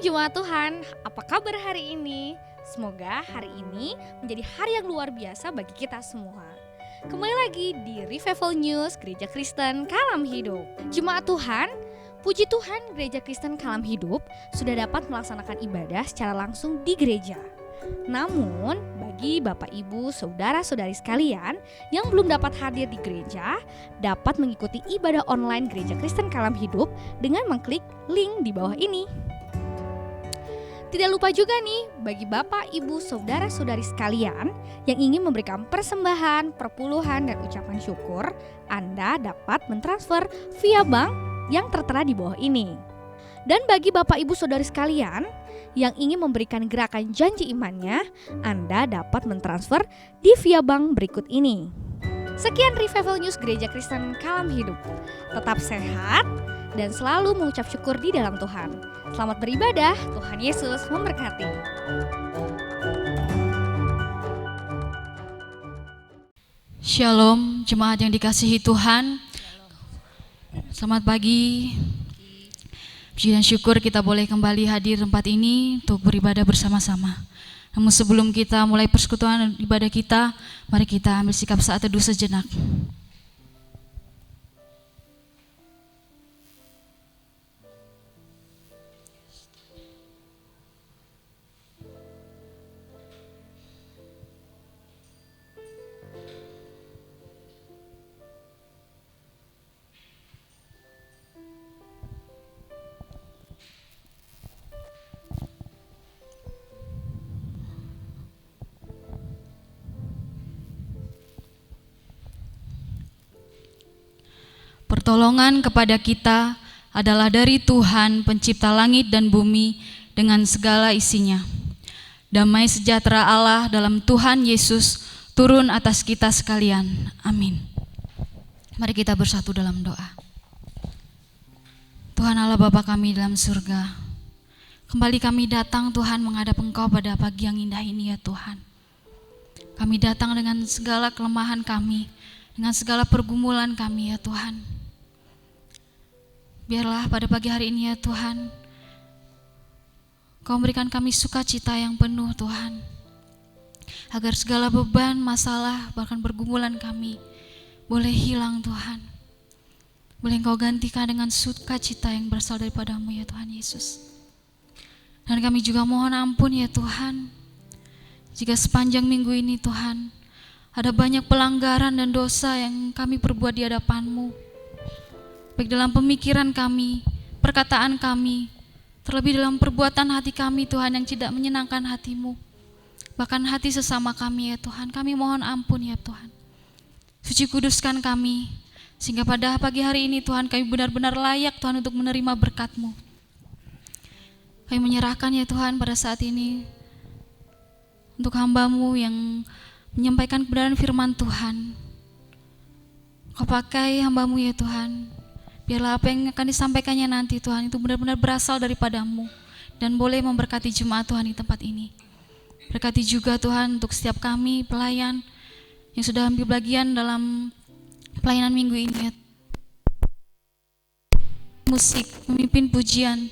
Jemaat Tuhan, apa kabar hari ini? Semoga hari ini menjadi hari yang luar biasa bagi kita semua. Kembali lagi di Revival News Gereja Kristen Kalam Hidup. Jemaat Tuhan, puji Tuhan Gereja Kristen Kalam Hidup sudah dapat melaksanakan ibadah secara langsung di gereja. Namun, bagi Bapak Ibu, Saudara-saudari sekalian yang belum dapat hadir di gereja, dapat mengikuti ibadah online Gereja Kristen Kalam Hidup dengan mengklik link di bawah ini. Tidak lupa juga nih, bagi Bapak, Ibu, Saudara-saudari sekalian yang ingin memberikan persembahan, perpuluhan, dan ucapan syukur, Anda dapat mentransfer via bank yang tertera di bawah ini. Dan bagi Bapak, Ibu, Saudari sekalian yang ingin memberikan gerakan janji imannya, Anda dapat mentransfer di via bank berikut ini. Sekian Revival News Gereja Kristen Kalam Hidup. Tetap sehat dan selalu mengucap syukur di dalam Tuhan. Selamat beribadah, Tuhan Yesus memberkati. Shalom, jemaat yang dikasihi Tuhan. Selamat pagi. Puji dan syukur kita boleh kembali hadir di tempat ini untuk beribadah bersama-sama. Namun sebelum kita mulai persekutuan ibadah kita, mari kita ambil sikap saat teduh sejenak. Pertolongan kepada kita adalah dari Tuhan pencipta langit dan bumi dengan segala isinya. Damai sejahtera Allah dalam Tuhan Yesus turun atas kita sekalian. Amin. Mari kita bersatu dalam doa. Tuhan Allah Bapa kami dalam surga, kembali kami datang Tuhan menghadap Engkau pada pagi yang indah ini ya Tuhan. Kami datang dengan segala kelemahan kami, dengan segala pergumulan kami ya Tuhan. Biarlah pada pagi hari ini ya Tuhan, Kau memberikan kami sukacita yang penuh Tuhan, agar segala beban, masalah, bahkan pergumulan kami boleh hilang Tuhan. Boleh Engkau gantikan dengan sukacita yang berasal daripada-Mu ya Tuhan Yesus. Dan kami juga mohon ampun ya Tuhan, jika sepanjang minggu ini Tuhan, ada banyak pelanggaran dan dosa yang kami perbuat di hadapan-Mu. Baik dalam pemikiran kami, perkataan kami, terlebih dalam perbuatan hati kami Tuhan yang tidak menyenangkan hati-Mu. Bahkan hati sesama kami ya Tuhan, kami mohon ampun ya Tuhan. Suci kuduskan kami, sehingga pada pagi hari ini Tuhan kami benar-benar layak Tuhan untuk menerima berkat-Mu. Kami menyerahkan ya Tuhan pada saat ini untuk hamba-Mu yang menyampaikan kebenaran firman Tuhan. Kau pakai hamba-Mu ya Tuhan. Biarlah apa yang akan disampaikannya nanti Tuhan itu benar-benar berasal daripada-Mu dan boleh memberkati jemaat Tuhan di tempat ini. Berkati juga Tuhan untuk setiap kami pelayan yang sudah ambil bagian dalam pelayanan minggu ini. Musik, memimpin pujian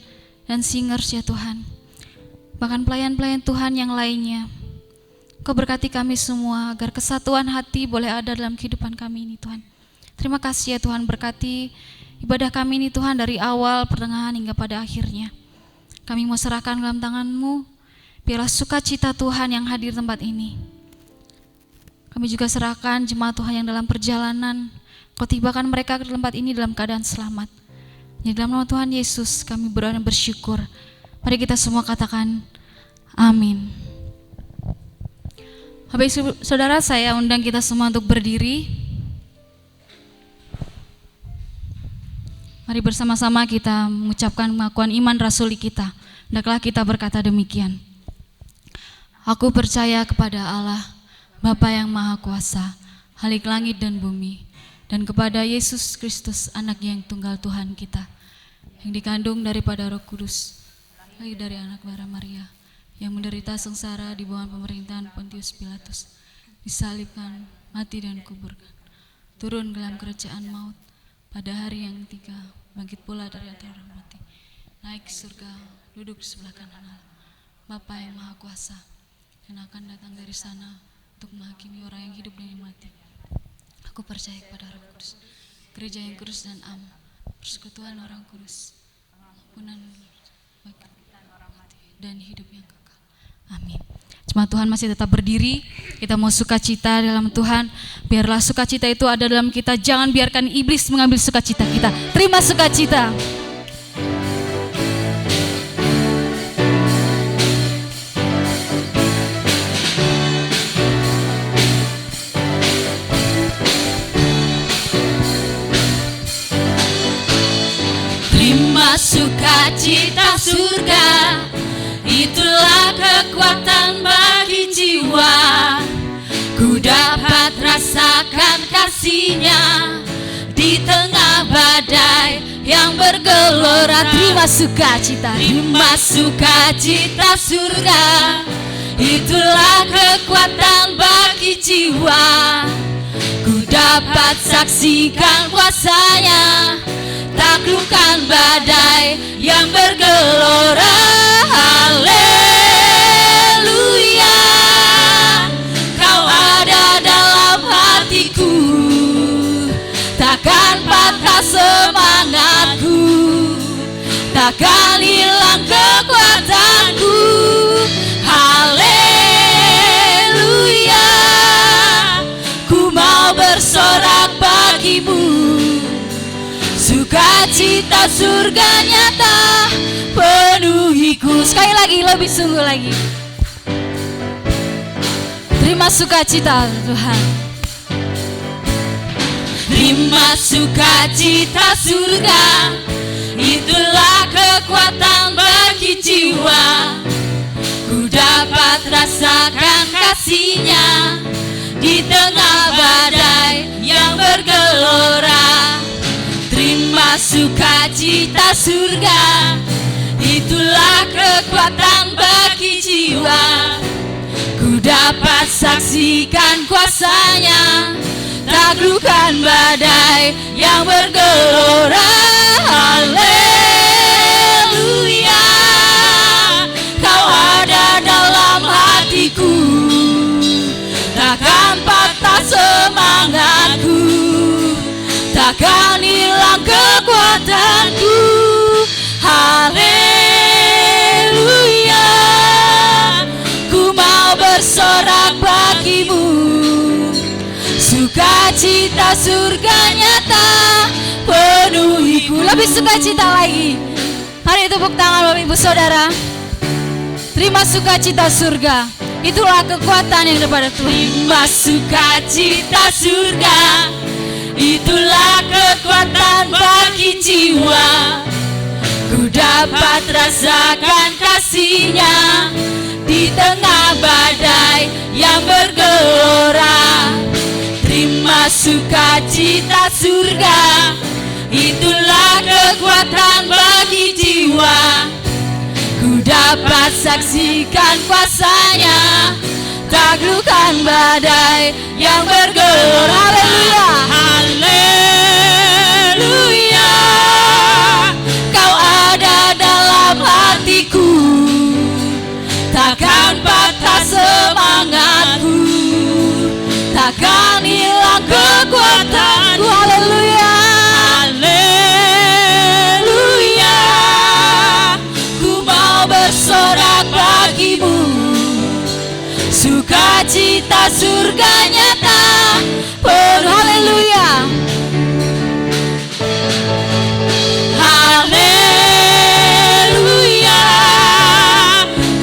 dan singers ya Tuhan. Bahkan pelayan-pelayan Tuhan yang lainnya. Kau berkati kami semua agar kesatuan hati boleh ada dalam kehidupan kami ini Tuhan. Terima kasih ya Tuhan, berkati ibadah kami ini Tuhan dari awal, pertengahan hingga pada akhirnya. Kami mau serahkan dalam tangan-Mu, biarlah sukacita Tuhan yang hadir di tempat ini. Kami juga serahkan jemaat Tuhan yang dalam perjalanan, Kau tibakan mereka ke tempat ini dalam keadaan selamat. Di dalam nama Tuhan Yesus kami berdoa dan bersyukur. Mari kita semua katakan amin. Bapak Saudara, saya undang kita semua untuk berdiri. Mari bersama-sama kita mengucapkan pengakuan iman rasuli kita. Hendaklah kita berkata demikian. Aku percaya kepada Allah, Bapa yang Maha Kuasa, Khalik langit dan bumi, dan kepada Yesus Kristus, Anak-Nya yang tunggal Tuhan kita, yang dikandung daripada Roh Kudus, lahir dari anak darah Maria, yang menderita sengsara di bawah pemerintahan Pontius Pilatus, disalibkan, mati dan kuburkan, turun ke dalam kerajaan maut, pada hari yang ketiga bangkit pula dari antara orang mati, naik ke surga duduk di sebelah kanan Allah, Bapa yang Maha Kuasa, dan akan datang dari sana untuk menghakimi orang yang hidup dan yang mati. Aku percaya kepada Roh Kudus, gereja yang kudus dan am, persekutuan orang kudus, ampunan dan hidup yang kekal. Amin. Jemaat Tuhan masih tetap berdiri. Kita mau sukacita dalam Tuhan. Biarlah sukacita itu ada dalam kita. Jangan biarkan iblis mengambil sukacita kita. Terima sukacita. Terima sukacita surga, itulah kekuatan bagi jiwa. Ku dapat rasakan kasih-Nya di tengah badai yang bergelora. Terima sukacita, terima sukacita surga, itulah kekuatan bagi jiwa. Ku dapat saksikan kuasa-Nya, taklukkan badai yang bergelora. Haleluya, Kau ada dalam hatiku, takkan patah semangatku, takkan hilang kekuatanku. Haleluya, ku mau bersorak bagimu, sukacita surga nyata penuhiku. Sekali lagi, lebih sungguh lagi. Terima sukacita Tuhan. Terima sukacita surga, itulah kekuatan bagi jiwa. Ku dapat rasakan kasih-Nya di tengah badai yang bergelora. Terima sukacita surga, itulah kekuatan bagi jiwa. Ku dapat saksikan kuasa-Nya, taklukkan badai yang bergelora. Haleluya, Kau ada dalam hatiku, takkan patah semangatku, takkan hilang kekuatanku. Haleluya, ku mau bersorak bagimu, sukacita surga nyata penuhiku. Lebih sukacita lagi. Mari tepuk tangan Bapak Ibu Saudara. Terima sukacita surga, itulah kekuatan yang daripada Tuhan. Terima sukacita surga, itulah kekuatan bagi jiwa. Ku dapat rasakan kasih-Nya di tengah badai yang bergelora. Terima sukacita surga, itulah kekuatan bagi jiwa. Ku dapat saksikan kuasa-Nya, taklukkan badai yang bergelora. Haleluya, haleluya, Kau ada dalam hatiku, takkan patah semangatku, takkan hilang kekuatanku. Haleluya, haleluya, ku mau bersorak bagimu, sukacita surga nyata penuh. Haleluya, haleluya,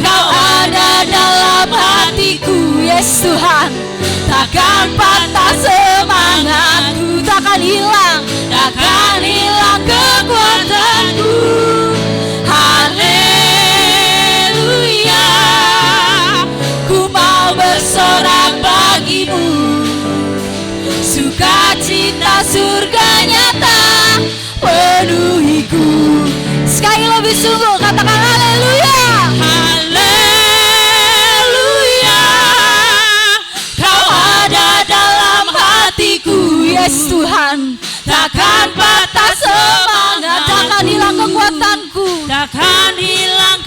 Kau ada dalam hatiku, yes Tuhan, takkan patah semangatku, takkan hilang kekuatanku. Haleluya, ku mau bersorak bagimu, sukacita surga nyata penuhiku. Sekali lebih sungguh katakan haleluya, haleluya, Kau ada dalam hatiku, yes Tuhan, takkan patah semangat, takkan hilang kekuatanku, takkan hilang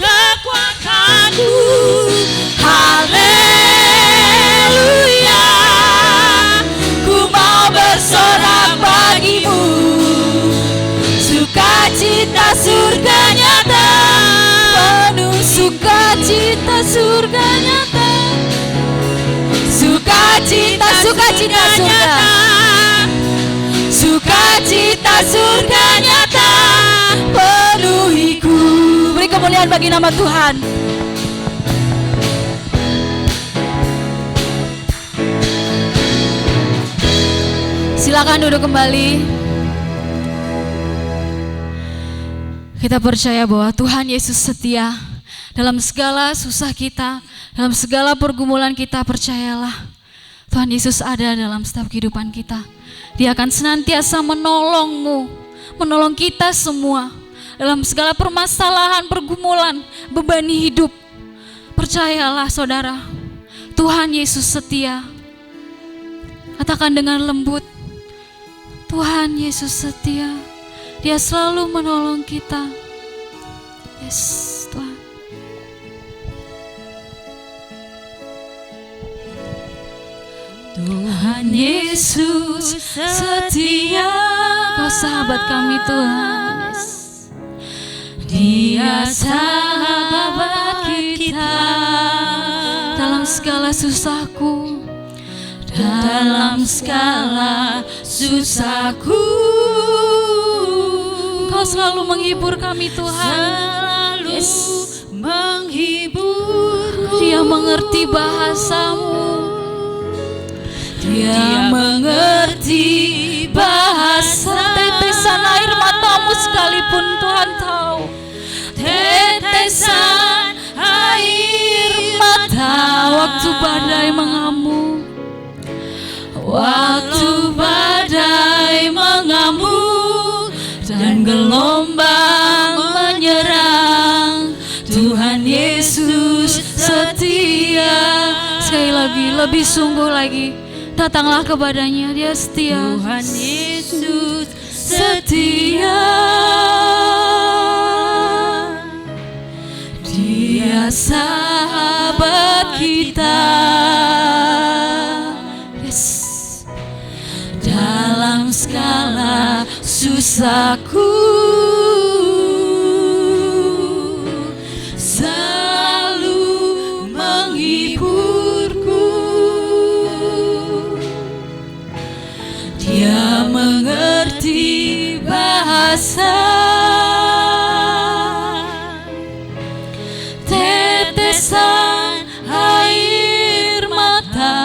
Sukacita surga nyata, sukacita, sukacita surga, sukacita surga nyata penuhiku. Beri kemuliaan bagi nama Tuhan. Silakan duduk kembali. Kita percaya bahwa Tuhan Yesus setia dalam segala susah kita, dalam segala pergumulan kita. Percayalah, Tuhan Yesus ada dalam setiap kehidupan kita. Dia akan senantiasa menolongmu, menolong kita semua dalam segala permasalahan, pergumulan, beban hidup. Percayalah saudara, Tuhan Yesus setia. Katakan dengan lembut, Tuhan Yesus setia. Dia selalu menolong kita. Yes, Tuhan. Tuhan Yesus setia. Kau sahabat kami Tuhan. Yes. Dia sahabat kita dalam segala susahku, dalam segala susahku. Kau selalu menghibur kami Tuhan. Selalu menghibur. Dia mengerti bahasamu. Dia mengerti bahasa. Tetesan air matamu sekalipun Tuhan tahu. Tetesan air mata waktu badai mengamuk, waktu badai mengamuk dan gelombang menyerang. Tuhan Yesus setia. Sekali lagi, lebih sungguh lagi, datanglah kepadanya, dia setia. Tuhan Yesus setia. Dia sahabat kita. Yes. Dalam segala susahku, selalu menghiburku. Dia mengerti bahasa. Tetesan air mata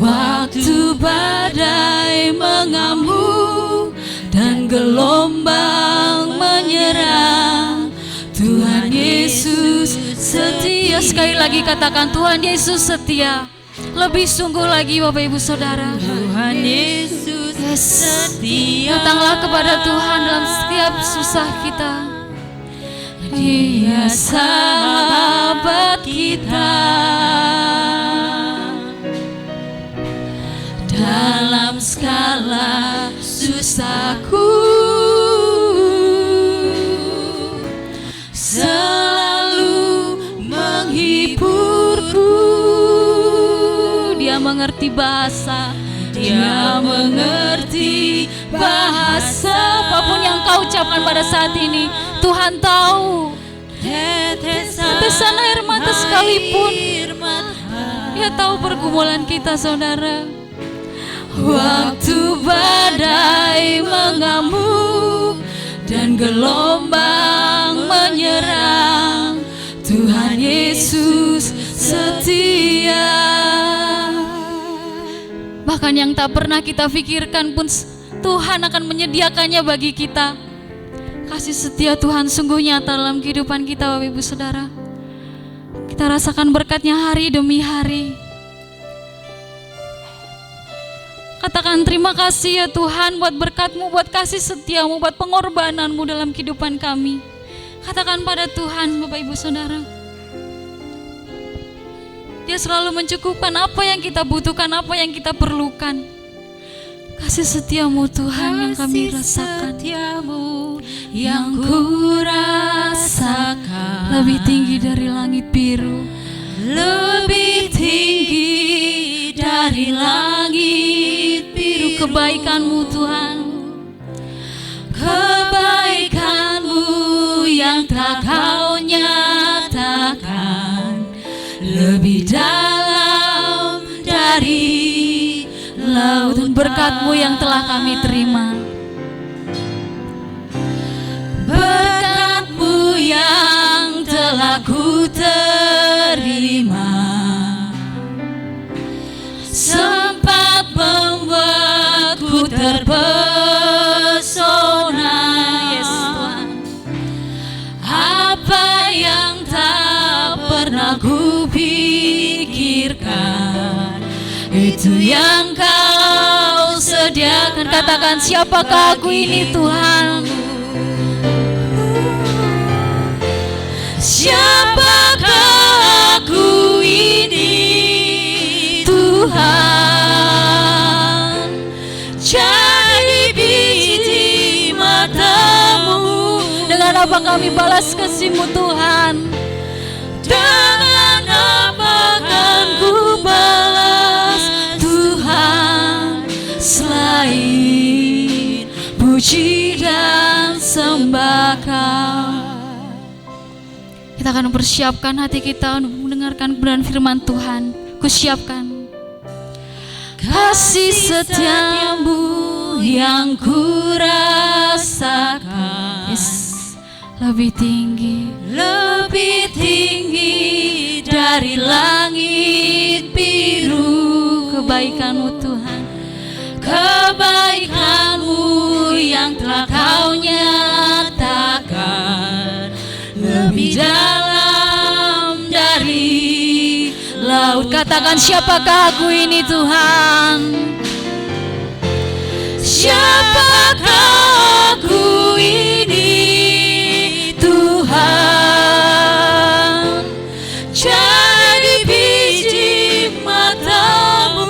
waktu badai mengamuk dan gelombang menyerang. Tuhan Yesus setia. Sekali lagi katakan, Tuhan Yesus setia. Lebih sungguh lagi Bapak Ibu Saudara, Tuhan Yesus setia. Datanglah kepada Tuhan dalam setiap susah kita. Dia sahabat kita dalam segala susahku, selalu menghiburku. Dia mengerti bahasa. Dia mengerti bahasa. Apapun yang kau ucapkan pada saat ini, Tuhan tahu. Tetesan air mata sekalipun, Dia tahu pergumulan kita saudara. Waktu badai mengamuk dan gelombang menyerang, Tuhan Yesus setia. Bahkan yang tak pernah kita pikirkan pun Tuhan akan menyediakannya bagi kita. Kasih setia Tuhan sungguh nyata dalam kehidupan kita Bapak Ibu Saudara. Kita rasakan berkatnya hari demi hari. Katakan terima kasih ya Tuhan buat berkat-Mu, buat kasih setia-Mu, buat pengorbanan-Mu dalam kehidupan kami. Katakan pada Tuhan Bapak Ibu Saudara. Dia selalu mencukupkan apa yang kita butuhkan, apa yang kita perlukan. Kasih setia-Mu Tuhan yang kami rasakan, yang ku rasakan, lebih tinggi dari langit biru, lebih tinggi dari langit biru. Kebaikan-Mu Tuhan, kebaikan-Mu yang telah kau nyatakan lebih dalam dari lautan. Berkat-Mu yang telah kami terima, berkat-Mu yang telah ku terima, sempat membuatku terpesona. Yes, Tuhan. Apa yang tak pernah ku pikirkan, itu yang Kau sediakan. Katakan, siapakah aku ini Tuhan? Siapakah aku ini Tuhan? Jadi biji mata-Mu. Dengan apa kami balas kasih-Mu Tuhan? Dengan apa kan ku balas Tuhan, selain puji dan sembah Kau. Kita akan mempersiapkan hati kita untuk mendengarkan kebenaran firman Tuhan. Kusiapkan. Kasih setia-Mu yang ku rasakan, yes, lebih tinggi dari langit biru. Kebaikan-Mu Tuhan, kebaikan-Mu yang telah Kau nyatakan lebih dalam dari laut. Katakan, siapakah aku ini Tuhan? Siapakah aku ini Tuhan? Jadi biji mata-Mu.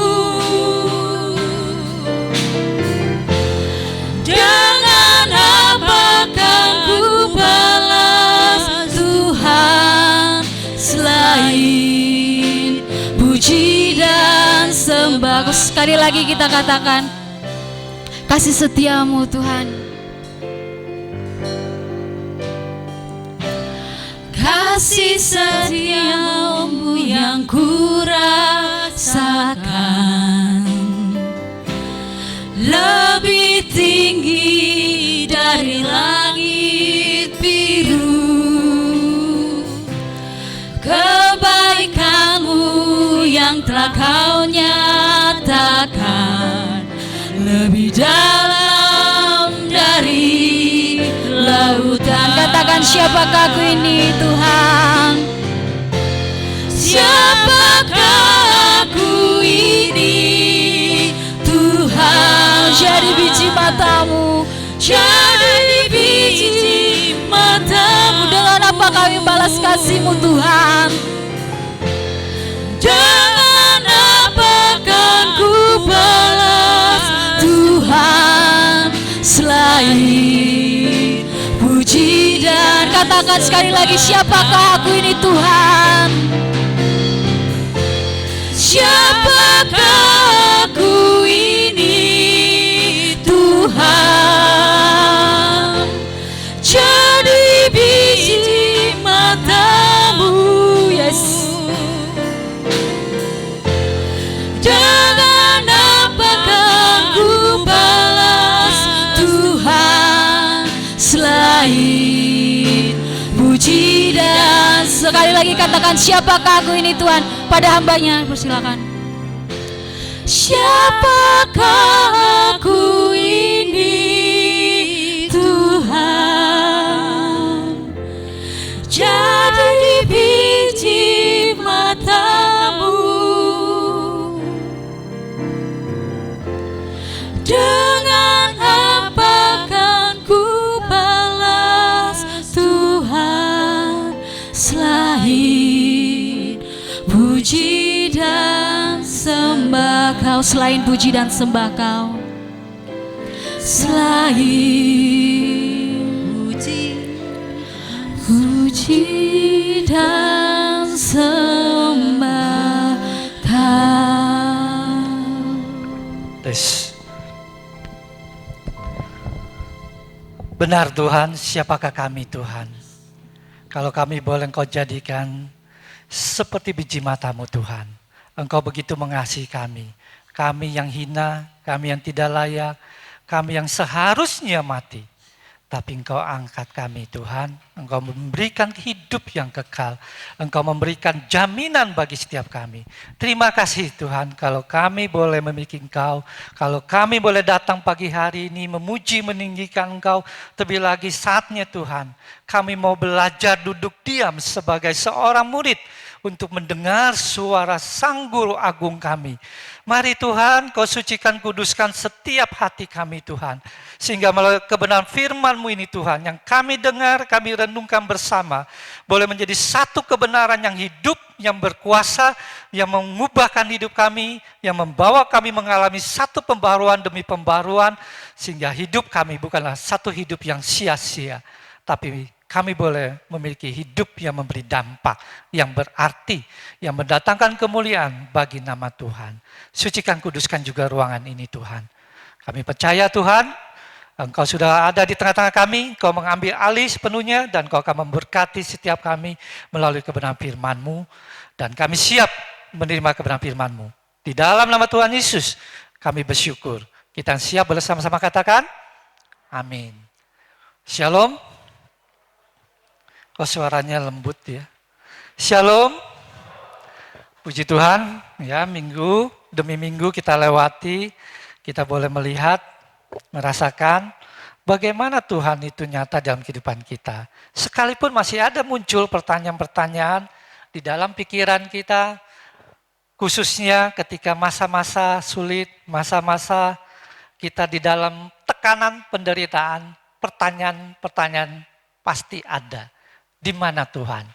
Dengan apa kan ku balas Tuhan, selain puji dan sembah. Sekali lagi kita katakan, kasih setia-Mu Tuhan. Kasih setia-Mu yang ku rasakan lebih tinggi dari langit biru. Kebaikan-Mu yang telah Kau nyatakan lebih dalam dari lautan. Katakan, siapakah aku ini Tuhan? Siapakah aku ini Tuhan? Jadi biji mata-Mu, jadi biji mata-Mu. Dengan apa kami balas kasih-Mu Tuhan? Dengan apa kan ku balas Tuhan, selain puji dan. Katakan sekali lagi, siapakah aku ini Tuhan? Siapakah aku ini Tuhan? Jadi biji mata-Mu, yes. Dengan apa kan ku balas Tuhan, selain puji dan. Sekali lagi katakan, siapakah aku ini Tuhan? Pada hambanya, persilakan. Siapakah aku ini Tuhan? Jadi biji mata-Mu. Dengan apa kan ku balas Tuhan, selain puji dan sembah Kau. Selain puji dan sembah Kau, selain puji dan sembah Kau. Tes. Benar Tuhan, siapakah kami Tuhan? Kalau kami boleh Engkau jadikan seperti biji mata-Mu Tuhan. Engkau begitu mengasihi kami. Kami yang hina, kami yang tidak layak, kami yang seharusnya mati. Tapi Engkau angkat kami Tuhan, Engkau memberikan hidup yang kekal, Engkau memberikan jaminan bagi setiap kami. Terima kasih Tuhan kalau kami boleh memiliki Engkau, kalau kami boleh datang pagi hari ini memuji meninggikan Engkau. Terlebih lagi saatnya Tuhan, kami mau belajar duduk diam sebagai seorang murid untuk mendengar suara Sang Guru Agung kami. Mari Tuhan, Kau sucikan, kuduskan setiap hati kami Tuhan. Sehingga melalui kebenaran firman-Mu ini Tuhan, yang kami dengar, kami renungkan bersama, boleh menjadi satu kebenaran yang hidup, yang berkuasa, yang mengubahkan hidup kami, yang membawa kami mengalami satu pembaruan demi pembaruan, sehingga hidup kami bukanlah satu hidup yang sia-sia, tapi kami boleh memiliki hidup yang memberi dampak, yang berarti, yang mendatangkan kemuliaan bagi nama Tuhan. Sucikan, kuduskan juga ruangan ini Tuhan. Kami percaya Tuhan, Engkau sudah ada di tengah-tengah kami, Engkau mengambil alih sepenuhnya, dan Engkau akan memberkati setiap kami melalui kebenaran firman-Mu, dan kami siap menerima kebenaran firman-Mu. Di dalam nama Tuhan Yesus, kami bersyukur. Kita siap bersama-sama katakan, amin. Shalom. Kok suaranya lembut ya. Shalom. Puji Tuhan, ya minggu demi minggu kita lewati, kita boleh melihat, merasakan bagaimana Tuhan itu nyata dalam kehidupan kita. Sekalipun masih ada muncul pertanyaan-pertanyaan di dalam pikiran kita, khususnya ketika masa-masa sulit, masa-masa kita di dalam tekanan penderitaan, pertanyaan-pertanyaan pasti ada. Di mana Tuhan?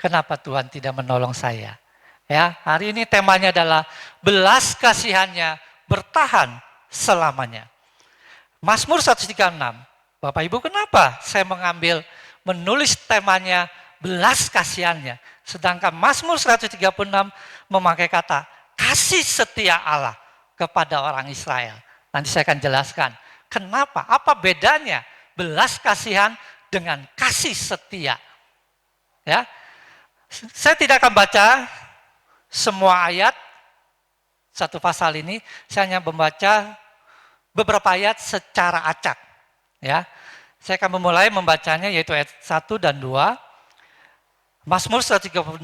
Kenapa Tuhan tidak menolong saya? Ya, hari ini temanya adalah belas kasihannya bertahan selamanya. Mazmur 136. Bapak Ibu, kenapa saya menulis temanya belas kasihannya, sedangkan Mazmur 136 memakai kata kasih setia Allah kepada orang Israel. Nanti saya akan jelaskan kenapa, apa bedanya belas kasihan dengan kasih setia. Ya, saya tidak akan baca semua ayat satu pasal ini. Saya hanya membaca beberapa ayat secara acak. Ya, saya akan memulai membacanya yaitu ayat 1 dan 2. Mazmur 136,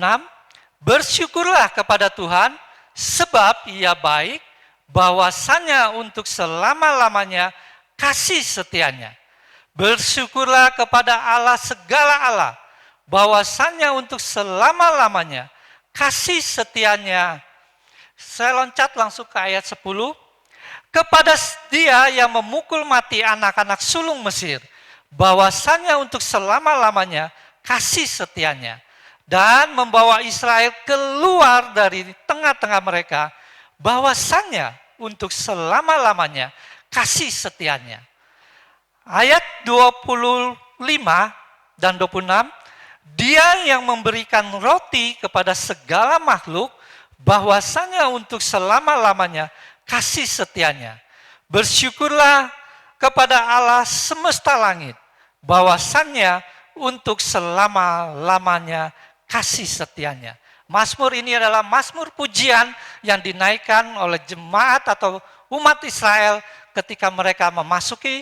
bersyukurlah kepada Tuhan sebab Ia baik, bahwasanya untuk selama-lamanya kasih setianya. Bersyukurlah kepada Allah segala Allah, bahwasannya untuk selama-lamanya kasih setianya. Saya loncat langsung ke ayat 10. Kepada Dia yang memukul mati anak-anak sulung Mesir, bahwasannya untuk selama-lamanya kasih setianya. Dan membawa Israel keluar dari tengah-tengah mereka, bahwasannya untuk selama-lamanya kasih setianya. Ayat 25 dan 26, Dia yang memberikan roti kepada segala makhluk, bahwasanya untuk selama-lamanya kasih setianya. Bersyukurlah kepada Allah semesta langit, bahwasannya untuk selama-lamanya kasih setianya. Mazmur ini adalah mazmur pujian yang dinaikkan oleh jemaat atau umat Israel ketika mereka memasuki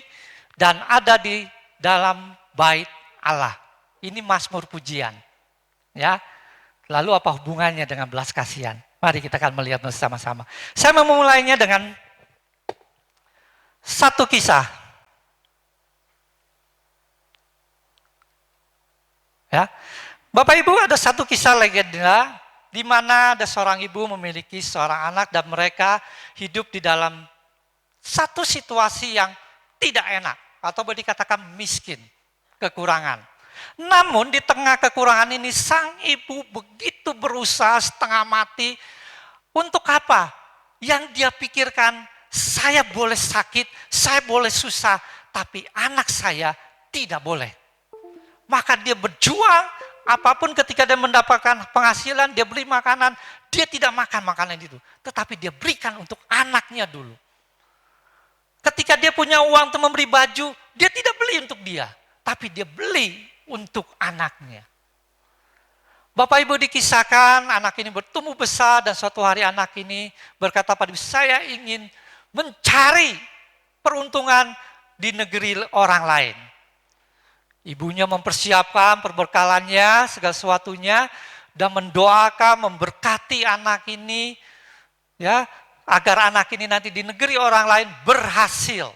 dan ada di dalam bait Allah. Ini mazmur pujian. Ya. Lalu apa hubungannya dengan belas kasihan? Mari kita akan melihat bersama-sama. Saya memulainya dengan satu kisah. Ya. Bapak Ibu, ada satu kisah legenda di mana ada seorang ibu memiliki seorang anak dan mereka hidup di dalam satu situasi yang tidak enak atau boleh dikatakan miskin, kekurangan. Namun di tengah kekurangan ini sang ibu begitu berusaha setengah mati. Untuk apa? Yang dia pikirkan, saya boleh sakit, saya boleh susah, tapi anak saya tidak boleh. Maka dia berjuang, apapun ketika dia mendapatkan penghasilan, dia beli makanan, dia tidak makan makanan itu. Tetapi dia berikan untuk anaknya dulu. Ketika dia punya uang untuk membeli baju, dia tidak beli untuk dia. Tapi dia beli untuk anaknya. Bapak Ibu, dikisahkan anak ini bertumbuh besar dan suatu hari anak ini berkata pada ibu, saya ingin mencari peruntungan di negeri orang lain. Ibunya mempersiapkan perbekalannya, segala sesuatunya, dan mendoakan, memberkati anak ini, ya, agar anak ini nanti di negeri orang lain berhasil.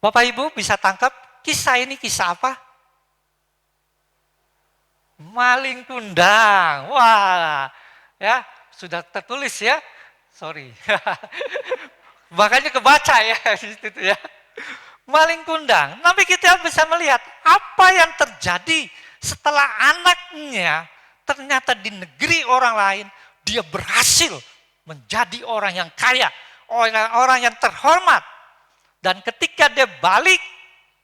Bapak Ibu bisa tangkap kisah ini kisah apa? Maling kundang. Wah, ya sudah tertulis ya. Sorry. Makanya kebaca ya itu ya. Maling kundang. Tapi kita bisa melihat apa yang terjadi setelah anaknya ternyata di negeri orang lain dia berhasil menjadi orang yang kaya, orang yang terhormat. Dan ketika dia balik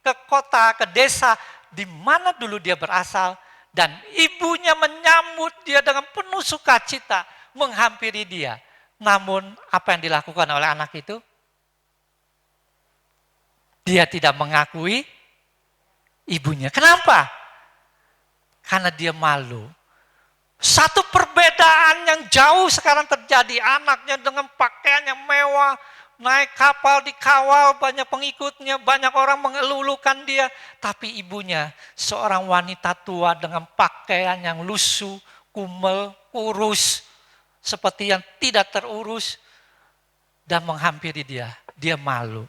ke kota, ke desa, di mana dulu dia berasal, dan ibunya menyambut dia dengan penuh sukacita, menghampiri dia. Namun apa yang dilakukan oleh anak itu? Dia tidak mengakui ibunya. Kenapa? Karena dia malu. Satu perbedaan yang jauh sekarang terjadi. Anaknya dengan pakaian yang mewah, naik kapal dikawal, banyak pengikutnya, banyak orang mengelulukan dia. Tapi ibunya seorang wanita tua dengan pakaian yang lusuh, kumel, kurus, seperti yang tidak terurus, dan menghampiri dia. Dia malu.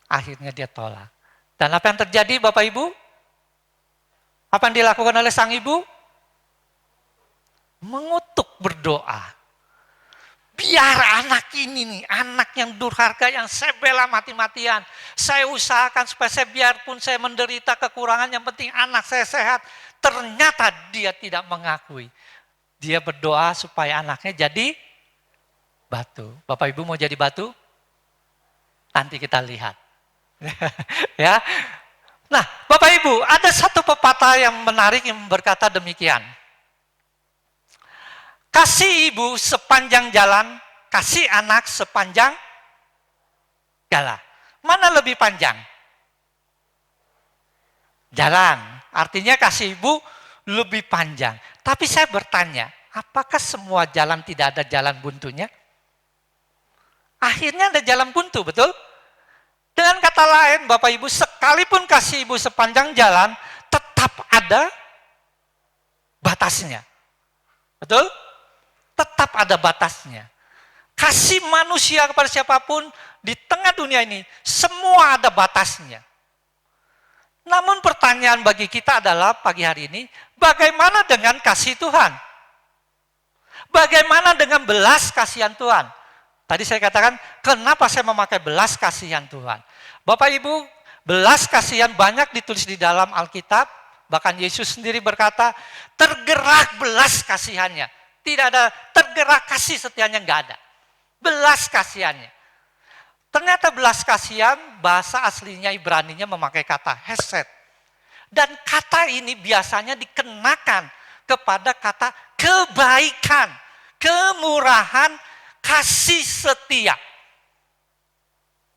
Akhirnya dia tolak. Dan apa yang terjadi Bapak Ibu? Apa yang dilakukan oleh sang ibu? Mengutuk berdoa. Biar anak ini nih, anak yang durhaka yang saya bela mati-matian. Saya usahakan supaya biarpun saya menderita kekurangan, yang penting anak saya sehat. Ternyata dia tidak mengakui. Dia berdoa supaya anaknya jadi batu. Bapak Ibu mau jadi batu? Nanti kita lihat. Ya. Nah, Bapak Ibu, ada satu pepatah yang menarik yang berkata demikian. Kasih ibu sepanjang jalan, kasih anak sepanjang jalan. Mana lebih panjang? Jalan. Artinya kasih ibu lebih panjang. Tapi saya bertanya, apakah semua jalan tidak ada jalan buntunya? Akhirnya ada jalan buntu, betul? Dengan kata lain, Bapak Ibu, sekalipun kasih ibu sepanjang jalan, tetap ada batasnya. Betul? Tetap ada batasnya. Kasih manusia kepada siapapun di tengah dunia ini, semua ada batasnya. Namun pertanyaan bagi kita adalah pagi hari ini, bagaimana dengan kasih Tuhan? Bagaimana dengan belas kasihan Tuhan? Tadi saya katakan, kenapa saya memakai belas kasihan Tuhan? Bapak Ibu, belas kasihan banyak ditulis di dalam Alkitab, bahkan Yesus sendiri berkata, tergerak belas kasihannya. Tidak ada tergerak kasih setianya, enggak ada. Belas kasihannya. Ternyata belas kasihan bahasa aslinya Ibraninya memakai kata hesed. Dan kata ini biasanya dikenakan kepada kata kebaikan, kemurahan, kasih setia.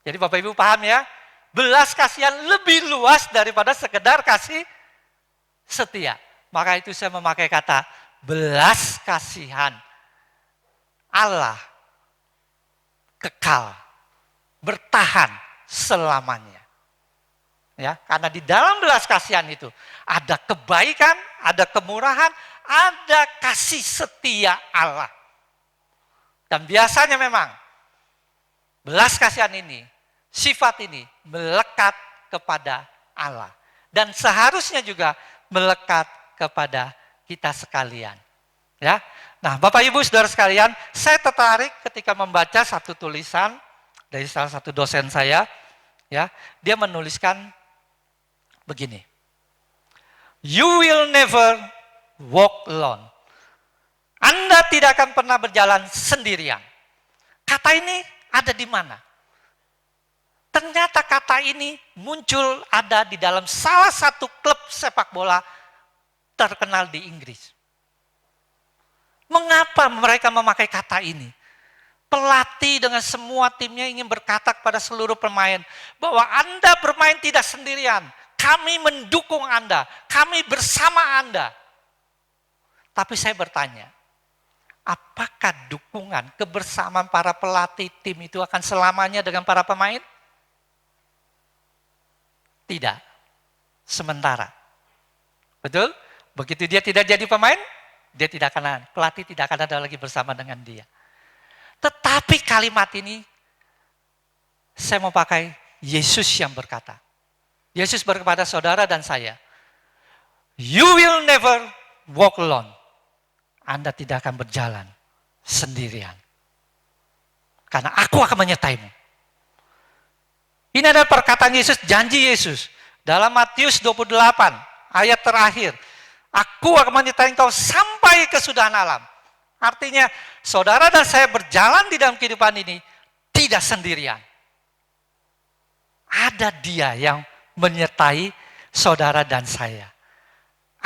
Jadi Bapak Ibu paham ya? Belas kasihan lebih luas daripada sekedar kasih setia. Maka itu saya memakai kata belas kasihan Allah kekal, bertahan selamanya. Ya, karena di dalam belas kasihan itu ada kebaikan, ada kemurahan, ada kasih setia Allah. Dan biasanya memang belas kasihan ini, sifat ini melekat kepada Allah. Dan seharusnya juga melekat kepada kita sekalian. Ya. Nah, Bapak Ibu Saudara sekalian, saya tertarik ketika membaca satu tulisan dari salah satu dosen saya, ya. Dia menuliskan begini. You will never walk alone. Anda tidak akan pernah berjalan sendirian. Kata ini ada di mana? Ternyata kata ini muncul ada di dalam salah satu klub sepak bola terkenal di Inggris. Mengapa mereka memakai kata ini? Pelatih dengan semua timnya ingin berkata kepada seluruh pemain bahwa Anda bermain tidak sendirian. kami mendukung Anda, kami bersama Anda. Tapi saya bertanya, apakah dukungan, kebersamaan para pelatih tim itu akan selamanya dengan para pemain? Tidak. Sementara. Betul? Begitu dia tidak jadi pemain, dia tidak akan, pelatih tidak akan ada lagi bersama dengan dia. Tetapi kalimat ini, saya mau pakai Yesus yang berkata. Yesus berkata saudara dan saya, you will never walk alone. Anda tidak akan berjalan sendirian. Karena aku akan menyertaimu. Ini adalah perkataan Yesus, janji Yesus. Dalam Matius 28, ayat terakhir. Aku akan menyertai engkau sampai kesudahan alam. Artinya, saudara dan saya berjalan di dalam kehidupan ini tidak sendirian. Ada dia yang menyertai saudara dan saya.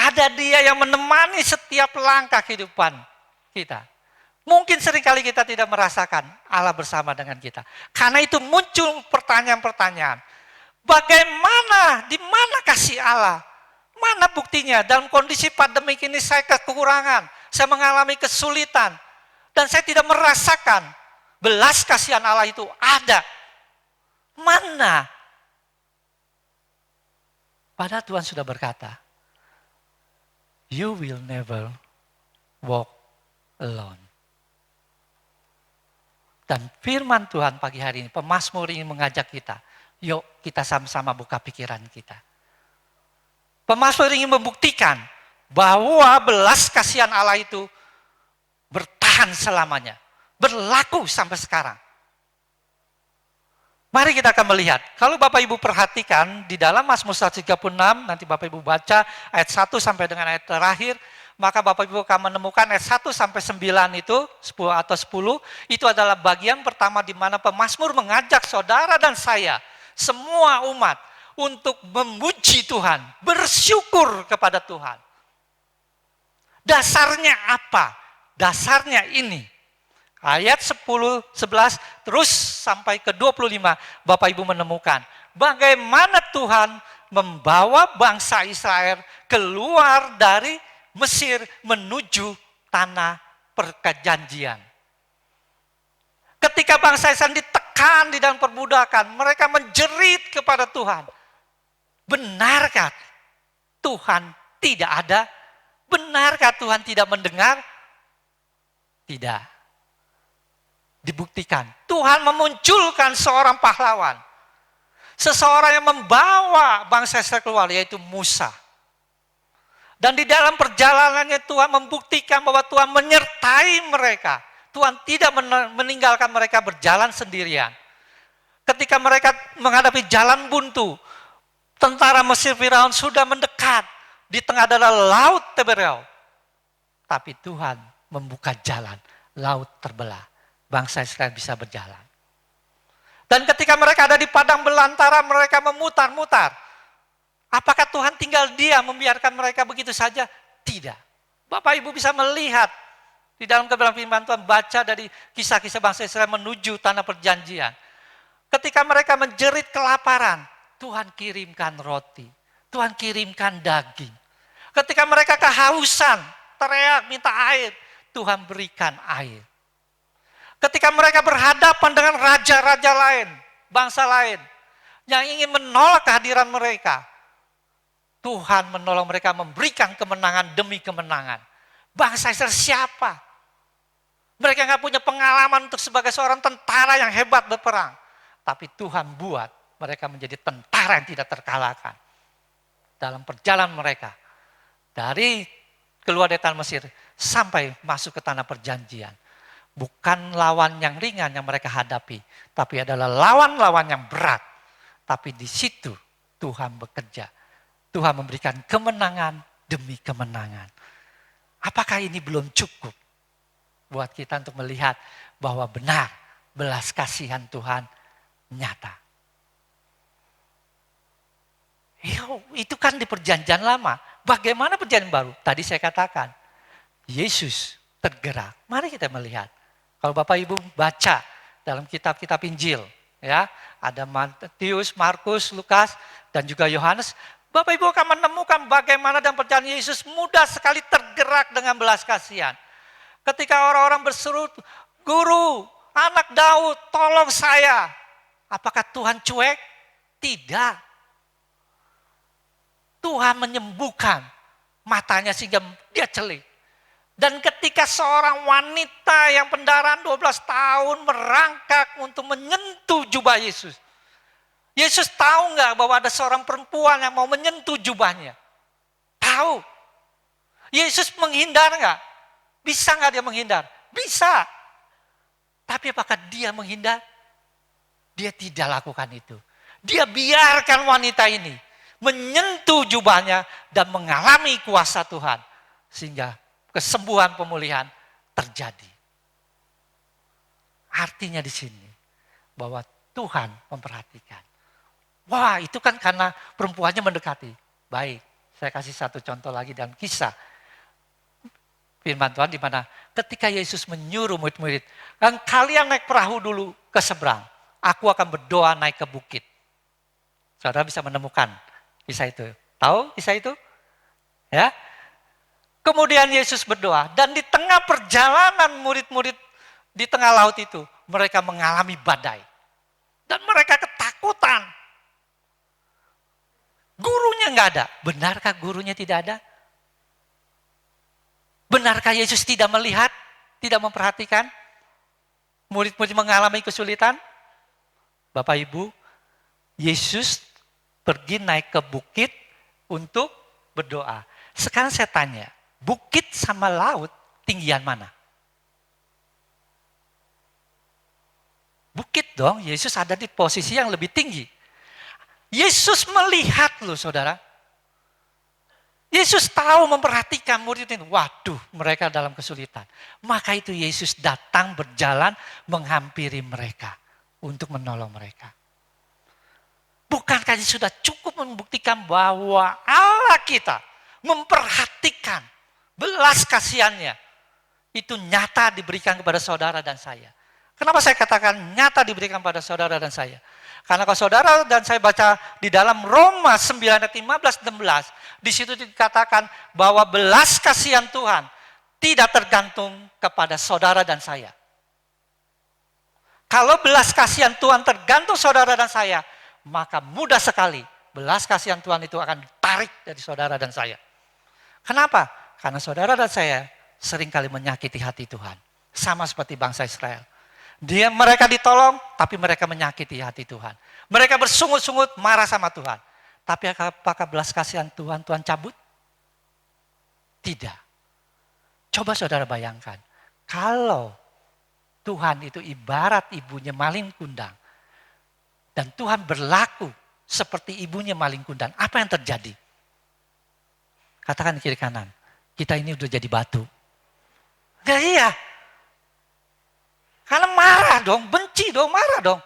Ada dia yang menemani setiap langkah kehidupan kita. Mungkin seringkali kita tidak merasakan Allah bersama dengan kita. Karena itu muncul pertanyaan-pertanyaan. Bagaimana, di mana kasih Allah? Mana buktinya? Dalam kondisi pandemi ini saya kekurangan. Saya mengalami kesulitan. Dan saya tidak merasakan belas kasihan Allah itu ada. Mana? Padahal Tuhan sudah berkata, you will never walk alone. Dan firman Tuhan pagi hari ini, pemazmur ini mengajak kita, yuk kita sama-sama buka pikiran kita. Pemazmur ingin membuktikan bahwa belas kasihan Allah itu bertahan selamanya, berlaku sampai sekarang. Mari kita akan melihat, kalau Bapak Ibu perhatikan di dalam Mazmur 136, nanti Bapak Ibu baca ayat 1 sampai dengan ayat terakhir, maka Bapak Ibu akan menemukan ayat 1 sampai 9 itu, 10 atau 10, itu adalah bagian pertama di mana pemazmur mengajak saudara dan saya, semua umat, untuk memuji Tuhan, bersyukur kepada Tuhan. Dasarnya apa? Dasarnya ini. Ayat 10, 11, terus sampai ke 25, Bapak Ibu menemukan bagaimana Tuhan membawa bangsa Israel keluar dari Mesir menuju tanah perjanjian. Ketika bangsa Israel ditekan di dalam perbudakan, mereka menjerit kepada Tuhan. Benarkah Tuhan tidak ada? Benarkah Tuhan tidak mendengar? Tidak. Dibuktikan. Tuhan memunculkan seorang pahlawan. Seseorang yang membawa bangsa Israel keluar, yaitu Musa. Dan di dalam perjalanannya Tuhan membuktikan bahwa Tuhan menyertai mereka. Tuhan tidak meninggalkan mereka berjalan sendirian. Ketika mereka menghadapi jalan buntu, tentara Mesir Firaun sudah mendekat. Di tengah adalah laut Tiberia. Tapi Tuhan membuka jalan, laut terbelah. Bangsa Israel bisa berjalan. Dan ketika mereka ada di padang belantara, mereka memutar-mutar. Apakah Tuhan tinggal diam membiarkan mereka begitu saja? Tidak. Bapak Ibu bisa melihat di dalam kebenaran firman Tuhan, baca dari kisah-kisah bangsa Israel menuju tanah perjanjian. Ketika mereka menjerit kelaparan, Tuhan kirimkan roti. Tuhan kirimkan daging. Ketika mereka kehausan, teriak minta air, Tuhan berikan air. Ketika mereka berhadapan dengan raja-raja lain, bangsa lain, yang ingin menolak kehadiran mereka, Tuhan menolong mereka memberikan kemenangan demi kemenangan. Bangsa Israel siapa? Mereka nggak punya pengalaman untuk sebagai seorang tentara yang hebat berperang. Tapi Tuhan buat mereka menjadi tentara yang tidak terkalahkan. Dalam perjalanan mereka, dari keluar dari tanah Mesir sampai masuk ke tanah perjanjian. Bukan lawan yang ringan yang mereka hadapi, tapi adalah lawan-lawan yang berat. Tapi di situ Tuhan bekerja. Tuhan memberikan kemenangan demi kemenangan. Apakah ini belum cukup buat kita untuk melihat bahwa benar belas kasihan Tuhan nyata? Itu kan di perjanjian lama. Bagaimana perjanjian baru? Tadi saya katakan, Yesus tergerak. Mari kita melihat. Kalau Bapak Ibu baca dalam kitab-kitab Injil, ya, ada Matius, Markus, Lukas, dan juga Yohanes, Bapak Ibu akan menemukan bagaimana dalam perjalanan Yesus mudah sekali tergerak dengan belas kasihan. Ketika orang-orang berseru, Guru, anak Daud, tolong saya. Apakah Tuhan cuek? Tidak. Tuhan menyembuhkan matanya sehingga dia celik. Dan ketika seorang wanita yang pendarahan 12 tahun merangkak untuk menyentuh jubah Yesus. Yesus tahu nggak bahwa ada seorang perempuan yang mau menyentuh jubahnya? Tahu. Yesus menghindar nggak? Bisa nggak dia menghindar? Bisa. Tapi apakah dia menghindar? Dia tidak lakukan itu. Dia biarkan wanita ini menyentuh jubahnya dan mengalami kuasa Tuhan. Sehingga kesembuhan pemulihan terjadi. Artinya di sini bahwa Tuhan memperhatikan. Wah, itu kan karena perempuannya mendekati. Baik, saya kasih satu contoh lagi dalam kisah firman Tuhan di mana ketika Yesus menyuruh murid-murid, kalian naik perahu dulu ke seberang. Aku akan berdoa naik ke bukit. Saudara bisa menemukan kisah itu. Tahu kisah itu? Ya. Kemudian Yesus berdoa dan di tengah perjalanan murid-murid di tengah laut itu, mereka mengalami badai. Dan mereka ketakutan. Gurunya nggak ada. Benarkah gurunya tidak ada? Benarkah Yesus tidak melihat, tidak memperhatikan? Murid-murid mengalami kesulitan? Bapak Ibu, Yesus pergi naik ke bukit untuk berdoa. Sekarang saya tanya, bukit sama laut tinggian mana? Bukit dong, Yesus ada di posisi yang lebih tinggi. Yesus melihat loh saudara. Yesus tahu memperhatikan murid ini. Waduh, mereka dalam kesulitan. Maka itu Yesus datang berjalan menghampiri mereka untuk menolong mereka. Bukankah sudah cukup membuktikan bahwa Allah kita memperhatikan belas kasihannya. Itu nyata diberikan kepada saudara dan saya. Kenapa saya katakan nyata diberikan pada saudara dan saya? Karena kalau saudara dan saya baca di dalam Roma 9 ayat 15-16, di situ dikatakan bahwa belas kasihan Tuhan tidak tergantung kepada saudara dan saya. Kalau belas kasihan Tuhan tergantung saudara dan saya, maka mudah sekali belas kasihan Tuhan itu akan ditarik dari saudara dan saya. Kenapa? Karena saudara dan saya seringkali menyakiti hati Tuhan. Sama seperti bangsa Israel. Mereka ditolong, tapi mereka menyakiti hati Tuhan. Mereka bersungut-sungut, marah sama Tuhan. Tapi apakah belas kasihan Tuhan cabut? Tidak. Coba saudara bayangkan, kalau Tuhan itu ibarat ibunya maling kundang, dan Tuhan berlaku seperti ibunya maling kundang, apa yang terjadi? Katakan kiri kanan, kita ini udah jadi batu. Enggak iya. Karena marah dong, benci dong, marah dong.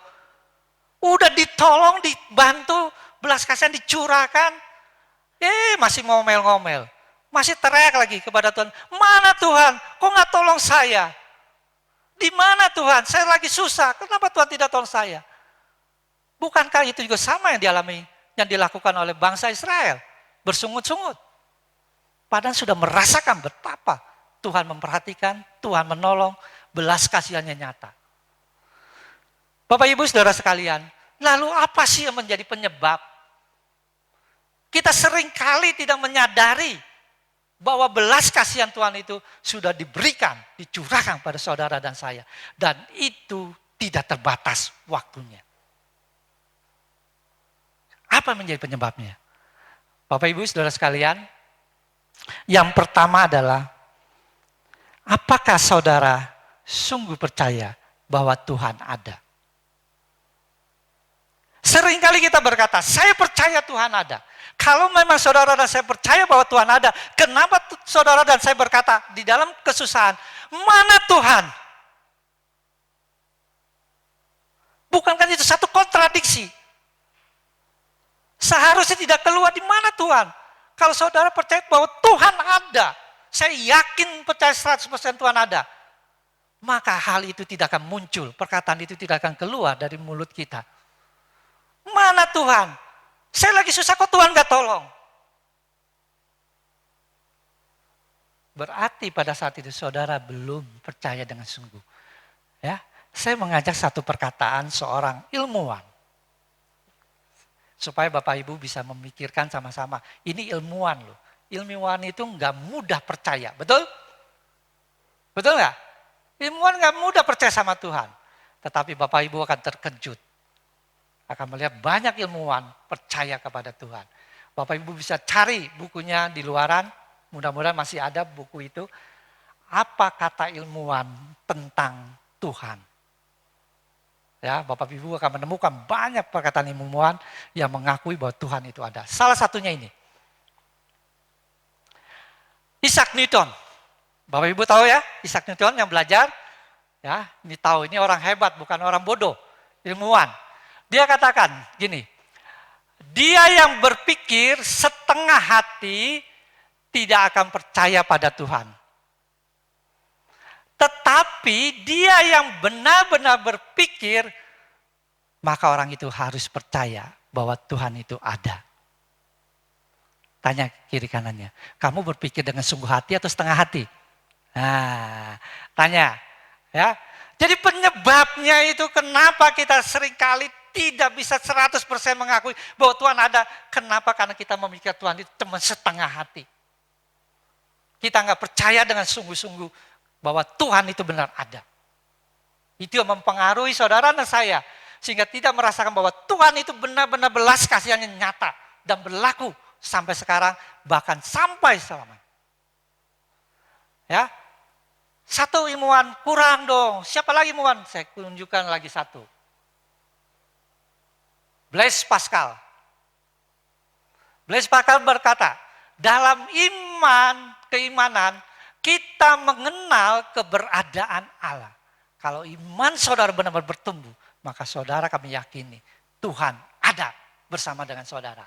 Udah ditolong, dibantu, belas kasihan dicurahkan. Masih ngomel-ngomel. Masih teriak lagi kepada Tuhan. Mana Tuhan? Kok gak tolong saya? Di mana Tuhan? Saya lagi susah. Kenapa Tuhan tidak tolong saya? Bukankah itu juga sama yang dialami, yang dilakukan oleh bangsa Israel? Bersungut-sungut. Padahal sudah merasakan betapa Tuhan memperhatikan, Tuhan menolong, belas kasihannya nyata. Bapak Ibu Saudara sekalian, lalu apa sih yang menjadi penyebab? Kita sering kali tidak menyadari bahwa belas kasihan Tuhan itu sudah diberikan, dicurahkan pada saudara dan saya. Dan itu tidak terbatas waktunya. Apa menjadi penyebabnya? Bapak Ibu Saudara sekalian, yang pertama adalah apakah saudara sungguh percaya bahwa Tuhan ada? Seringkali kita berkata, saya percaya Tuhan ada. Kalau memang saudara dan saya percaya bahwa Tuhan ada, kenapa saudara dan saya berkata di dalam kesusahan, mana Tuhan? Bukankah itu satu kontradiksi? Seharusnya tidak keluar di mana Tuhan. Kalau saudara percaya bahwa Tuhan ada, saya yakin percaya 100% Tuhan ada, maka hal itu tidak akan muncul, perkataan itu tidak akan keluar dari mulut kita. Mana Tuhan? Saya lagi susah kok Tuhan gak tolong. Berarti pada saat itu saudara belum percaya dengan sungguh. Ya, saya mengajak satu perkataan seorang ilmuwan. Supaya Bapak Ibu bisa memikirkan sama-sama. Ini ilmuwan loh. Ilmuwan itu nggak mudah percaya, betul? Betul nggak? Ilmuwan nggak mudah percaya sama Tuhan. Tetapi Bapak Ibu akan terkejut. Akan melihat banyak ilmuwan percaya kepada Tuhan. Bapak Ibu bisa cari bukunya di luaran. Mudah-mudahan masih ada buku itu. Apa kata ilmuwan tentang Tuhan? Ya, Bapak Ibu akan menemukan banyak perkataan ilmuwan yang mengakui bahwa Tuhan itu ada. Salah satunya ini. Isaac Newton. Bapak Ibu tahu ya, Isaac Newton yang belajar. Ya, ini tahu, ini orang hebat, bukan orang bodoh. Ilmuwan. Dia katakan gini, dia yang berpikir setengah hati tidak akan percaya pada Tuhan. Tetapi dia yang benar-benar berpikir, maka orang itu harus percaya bahwa Tuhan itu ada. Tanya kiri kanannya, kamu berpikir dengan sungguh hati atau setengah hati? Nah, tanya. Ya. Jadi penyebabnya itu kenapa kita seringkali tidak bisa 100% mengakui bahwa Tuhan ada. Kenapa? Karena kita memikirkan Tuhan itu cuma setengah hati. Kita nggak percaya dengan sungguh-sungguh bahwa Tuhan itu benar ada. Itu yang mempengaruhi saudara dan saya. Sehingga tidak merasakan bahwa Tuhan itu benar-benar belas kasihannya nyata. Dan berlaku sampai sekarang, bahkan sampai selamanya. Ya, satu ilmuwan kurang dong. Siapa lagi ilmuwan? Saya tunjukkan lagi satu. Blaise Pascal. Blaise Pascal berkata, dalam keimanan, kita mengenal keberadaan Allah. Kalau iman saudara benar-benar bertumbuh, maka saudara kami yakini Tuhan ada bersama dengan saudara.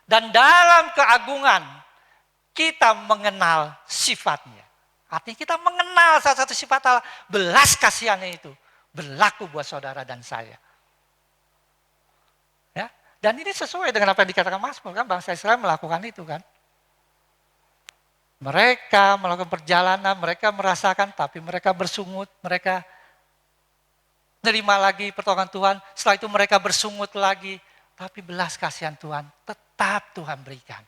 Dan dalam keagungan, kita mengenal sifatnya. Artinya kita mengenal salah satu sifat Allah, belas kasihannya itu berlaku buat saudara dan saya. Ya, dan ini sesuai dengan apa yang dikatakan Mazmur, kan bangsa Israel melakukan itu kan. Mereka melakukan perjalanan, mereka merasakan, tapi mereka bersungut, mereka terima lagi pertolongan Tuhan. Setelah itu mereka bersungut lagi, tapi belas kasihan Tuhan tetap Tuhan berikan.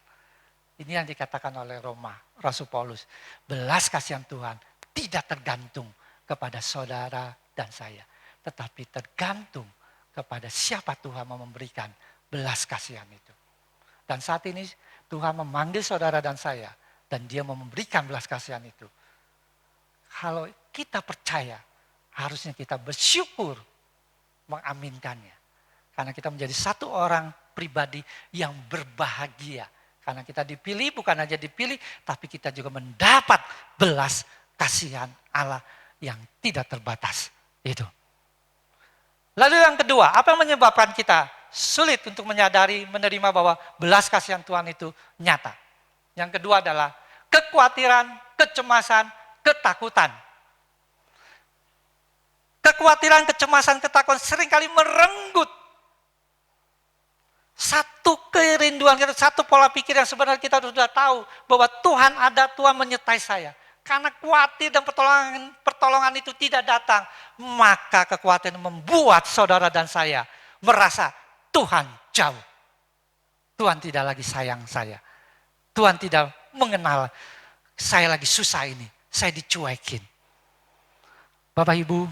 Ini yang dikatakan oleh Rasul Paulus. Belas kasihan Tuhan tidak tergantung kepada saudara dan saya, tetapi tergantung kepada siapa Tuhan mau memberikan belas kasihan itu. Dan saat ini Tuhan memanggil saudara dan saya, dan dia mau memberikan belas kasihan itu. Kalau kita percaya, harusnya kita bersyukur mengaminkannya. Karena kita menjadi satu orang pribadi yang berbahagia. Karena kita dipilih, bukan hanya dipilih, tapi kita juga mendapat belas kasihan Allah yang tidak terbatas. Itu. Lalu yang kedua, apa yang menyebabkan kita sulit untuk menyadari, menerima bahwa belas kasihan Tuhan itu nyata? Yang kedua adalah kekhawatiran, kecemasan, ketakutan. Kekhawatiran, kecemasan, ketakutan seringkali merenggut satu kerinduan kita, satu pola pikir yang sebenarnya kita sudah tahu bahwa Tuhan ada, Tuhan menyertai saya. Karena khawatir dan pertolongan itu tidak datang, maka kekhawatiran membuat saudara dan saya merasa Tuhan jauh. Tuhan tidak lagi sayang saya. Tuhan tidak mengenal saya lagi susah ini, saya dicuekin. Bapak Ibu,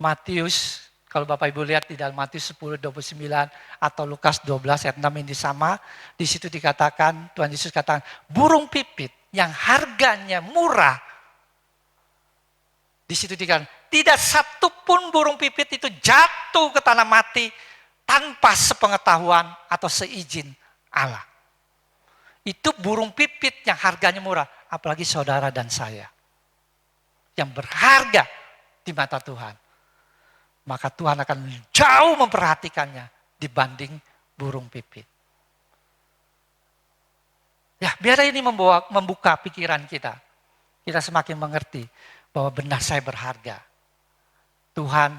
Matius, kalau Bapak Ibu lihat di dalam Matius 10:29 atau Lukas 12 ayat 6 ini sama, di situ dikatakan, Tuhan Yesus katakan, burung pipit yang harganya murah. Di situ dikatakan, tidak satu pun burung pipit itu jatuh ke tanah mati tanpa sepengetahuan atau seizin Allah. Itu burung pipit yang harganya murah, apalagi saudara dan saya. Yang berharga di mata Tuhan. Maka Tuhan akan jauh memperhatikannya dibanding burung pipit. Ya, biar ini membuka pikiran kita. Kita semakin mengerti bahwa benar saya berharga. Tuhan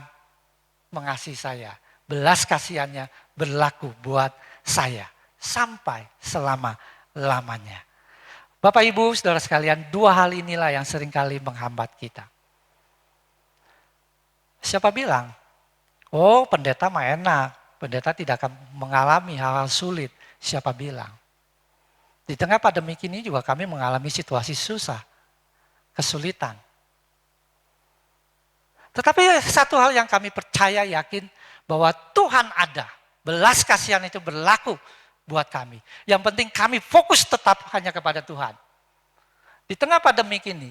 mengasihi saya. Belas kasihannya berlaku buat saya sampai selama-lamanya. Bapak Ibu, saudara sekalian, dua hal inilah yang seringkali menghambat kita. Siapa bilang, oh pendeta mah enak, pendeta tidak akan mengalami hal-hal sulit. Siapa bilang? Di tengah pandemi ini juga kami mengalami situasi susah, kesulitan. Tetapi satu hal yang kami percaya, yakin bahwa Tuhan ada. Belas kasihan itu berlaku buat kami. Yang penting kami fokus tetap hanya kepada Tuhan. Di tengah pandemi ini,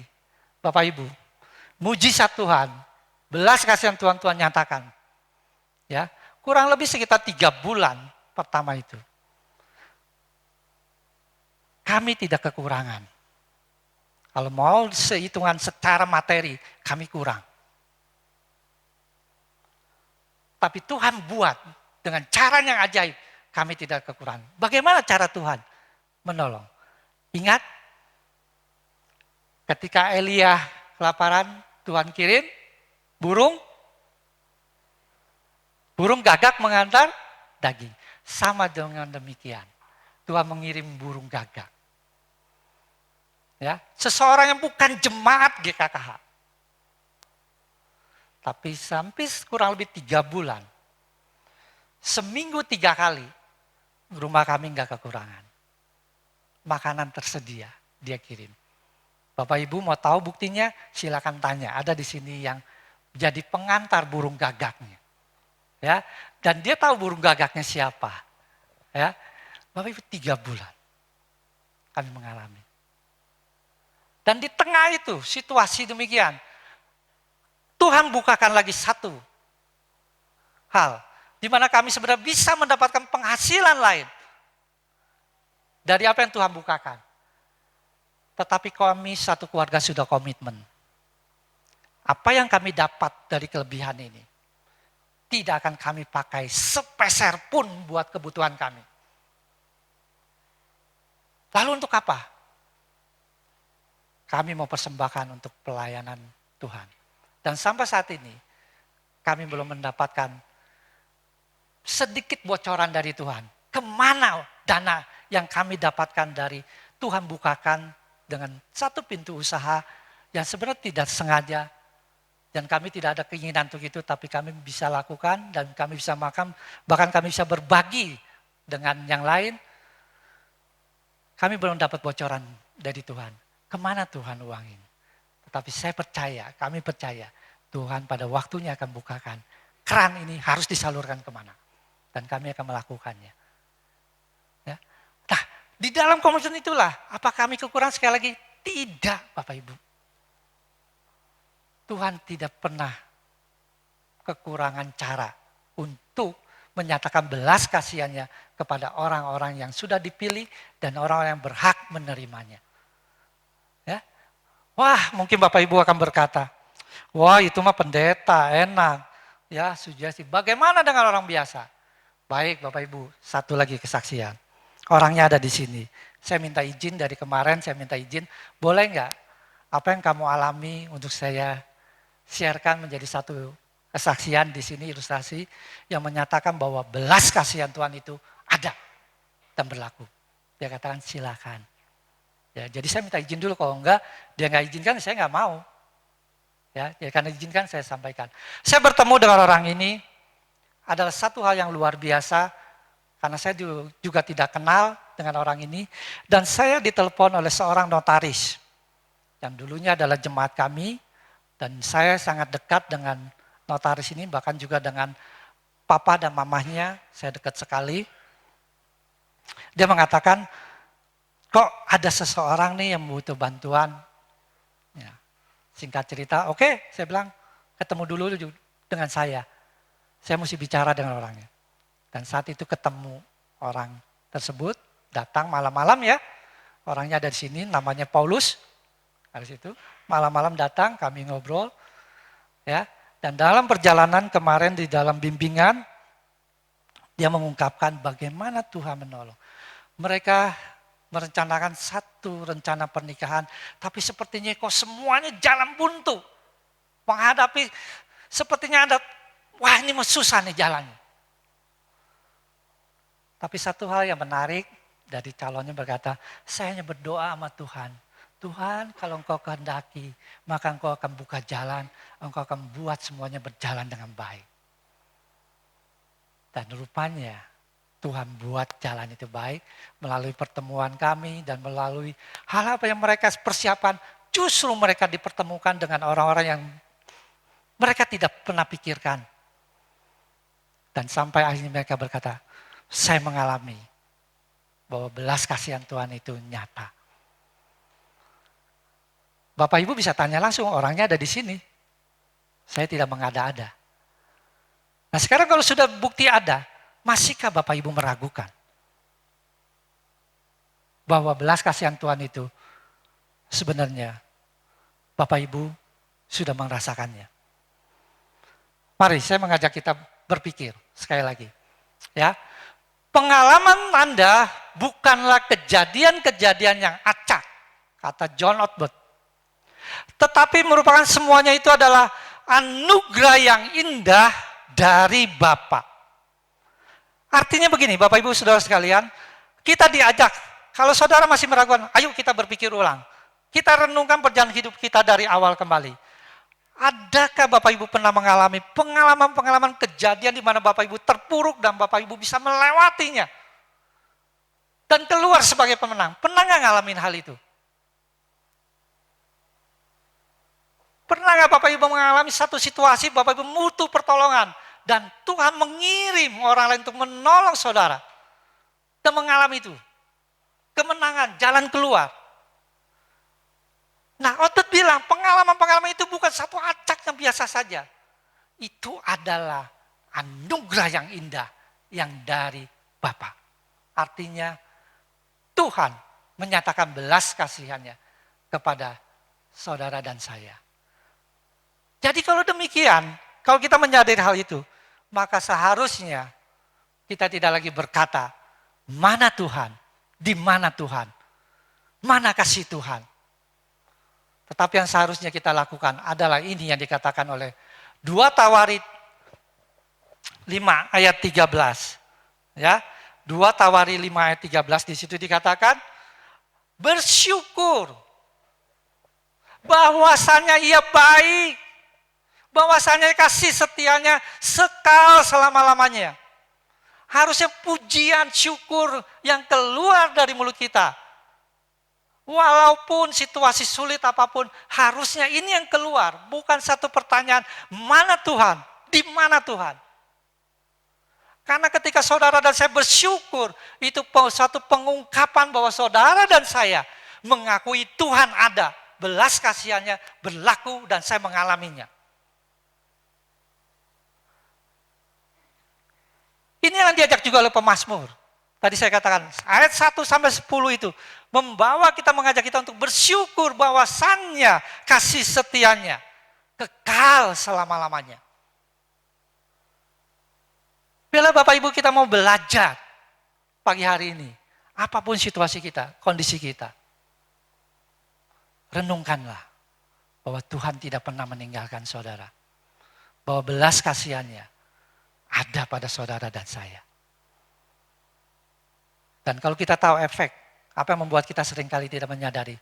Bapak Ibu, mujizat Tuhan, belas kasihan Tuhan nyatakan. Ya, kurang lebih sekitar 3 bulan pertama itu. Kami tidak kekurangan. Kalau mau sehitungan secara materi, kami kurang. Tapi Tuhan buat dengan cara yang ajaib, kami tidak kekurangan. Bagaimana cara Tuhan menolong? Ingat, ketika Elia kelaparan, Tuhan kirim burung gagak mengantar daging. Sama dengan demikian, Tuhan mengirim burung gagak. Ya, seseorang yang bukan jemaat GKKH. Tapi sampai kurang lebih 3 bulan, seminggu 3 kali, rumah kami enggak kekurangan. Makanan tersedia, dia kirim. Bapak Ibu mau tahu buktinya? Silakan tanya. Ada di sini yang jadi pengantar burung gagaknya. Ya, dan dia tahu burung gagaknya siapa. Ya, Bapak Ibu 3 bulan kami mengalami. Dan di tengah itu situasi demikian, Tuhan bukakan lagi satu hal, di mana kami sebenarnya bisa mendapatkan penghasilan lain dari apa yang Tuhan bukakan. Tetapi kami satu keluarga sudah komitmen. Apa yang kami dapat dari kelebihan ini, tidak akan kami pakai sepeser pun buat kebutuhan kami. Lalu untuk apa? Kami mau persembahkan untuk pelayanan Tuhan. Dan sampai saat ini, kami belum mendapatkan sedikit bocoran dari Tuhan. Kemana dana yang kami dapatkan dari Tuhan bukakan dengan satu pintu usaha yang sebenarnya tidak sengaja. Dan kami tidak ada keinginan untuk itu, tapi kami bisa lakukan dan kami bisa makan, bahkan kami bisa berbagi dengan yang lain. Kami belum dapat bocoran dari Tuhan. Kemana Tuhan uang ini? Tetapi saya percaya, kami percaya Tuhan pada waktunya akan bukakan. Keran ini harus disalurkan kemana. Dan kami akan melakukannya. Ya. Nah, di dalam komitmen itulah, apa kami kekurangan sekali lagi? Tidak, Bapak Ibu. Tuhan tidak pernah kekurangan cara untuk menyatakan belas kasihannya kepada orang-orang yang sudah dipilih dan orang-orang yang berhak menerimanya. Ya. Wah, mungkin Bapak Ibu akan berkata, wah itu mah pendeta, enak. Ya, sugesti. Bagaimana dengan orang biasa? Baik Bapak Ibu, satu lagi kesaksian. Orangnya ada di sini. Saya minta izin dari kemarin, saya minta izin. Boleh enggak apa yang kamu alami untuk saya sharekan menjadi satu kesaksian di sini, ilustrasi yang menyatakan bahwa belas kasihan Tuhan itu ada dan berlaku. Dia katakan silakan. Ya, jadi saya minta izin dulu, kalau enggak, dia enggak izinkan, saya enggak mau. Ya, karena izinkan saya sampaikan. Saya bertemu dengan orang ini adalah satu hal yang luar biasa, karena saya juga tidak kenal dengan orang ini, dan saya ditelepon oleh seorang notaris, yang dulunya adalah jemaat kami, dan saya sangat dekat dengan notaris ini, bahkan juga dengan papa dan mamahnya, saya dekat sekali. Dia mengatakan, kok ada seseorang nih yang butuh bantuan. Ya. Singkat cerita, oke, saya bilang ketemu dulu dengan saya. Saya mesti bicara dengan orangnya. Dan saat itu ketemu orang tersebut, datang malam-malam ya. Orangnya ada di sini, namanya Paulus. Dari situ, malam-malam datang, kami ngobrol. Ya. Dan dalam perjalanan kemarin di dalam bimbingan, dia mengungkapkan bagaimana Tuhan menolong. Mereka merencanakan satu rencana pernikahan, tapi sepertinya kok semuanya jalan buntu. Menghadapi, sepertinya ada, wah ini susah nih jalannya. Tapi satu hal yang menarik dari calonnya berkata, saya hanya berdoa sama Tuhan. Tuhan, kalau Engkau kehendaki, maka Engkau akan buka jalan, Engkau akan buat semuanya berjalan dengan baik. Dan rupanya Tuhan buat jalan itu baik melalui pertemuan kami dan melalui hal apa yang mereka persiapkan. Justru mereka dipertemukan dengan orang-orang yang mereka tidak pernah pikirkan. Dan sampai akhirnya mereka berkata, saya mengalami bahwa belas kasihan Tuhan itu nyata. Bapak Ibu bisa tanya langsung, orangnya ada di sini. Saya tidak mengada-ada. Nah sekarang kalau sudah bukti ada, masihkah Bapak Ibu meragukan bahwa belas kasihan Tuhan itu sebenarnya Bapak Ibu sudah merasakannya? Mari saya mengajak kita berpikir sekali lagi. Ya, pengalaman Anda bukanlah kejadian-kejadian yang acak, kata John Ottbert. Tetapi merupakan semuanya itu adalah anugerah yang indah dari Bapa. Artinya begini, Bapak Ibu Saudara sekalian, kita diajak, kalau saudara masih meragukan, ayo kita berpikir ulang. Kita renungkan perjalanan hidup kita dari awal kembali. Adakah Bapak Ibu pernah mengalami pengalaman-pengalaman kejadian di mana Bapak Ibu terpuruk dan Bapak Ibu bisa melewatinya? Dan keluar sebagai pemenang. Pernah nggak ngalamin hal itu? Pernah nggak Bapak Ibu mengalami satu situasi Bapak Ibu butuh pertolongan dan Tuhan mengirim orang lain untuk menolong saudara dan mengalami itu kemenangan, jalan keluar. Nah, Ottbert bilang pengalaman-pengalaman itu bukan satu acak yang biasa saja. Itu adalah anugerah yang indah yang dari Bapa. Artinya Tuhan menyatakan belas kasihannya kepada saudara dan saya. Jadi kalau demikian, kalau kita menyadari hal itu, maka seharusnya kita tidak lagi berkata, mana Tuhan, di mana Tuhan, mana kasih Tuhan. Tetapi yang seharusnya kita lakukan adalah ini yang dikatakan oleh 2 Tawarid 5 ayat 13. Ya, 2 Tawarid 5 ayat 13 di situ dikatakan, bersyukur bahwasanya ia baik, bahwasanya kasih setianya sekal selama-lamanya. Harusnya pujian syukur yang keluar dari mulut kita. Walaupun situasi sulit apapun, harusnya ini yang keluar. Bukan satu pertanyaan, mana Tuhan? Di mana Tuhan? Karena ketika saudara dan saya bersyukur, itu satu pengungkapan bahwa saudara dan saya mengakui Tuhan ada. Belas kasihannya berlaku dan saya mengalaminya. Ini yang diajak juga oleh pemazmur. Tadi saya katakan, ayat 1 sampai 10 itu membawa kita, mengajak kita untuk bersyukur bahwasannya kasih setianya kekal selama-lamanya. Bila Bapak Ibu kita mau belajar pagi hari ini, apapun situasi kita, kondisi kita, renungkanlah bahwa Tuhan tidak pernah meninggalkan saudara. Bahwa belas kasihannya ada pada saudara dan saya. Dan kalau kita tahu efek, apa yang membuat kita seringkali tidak menyadari,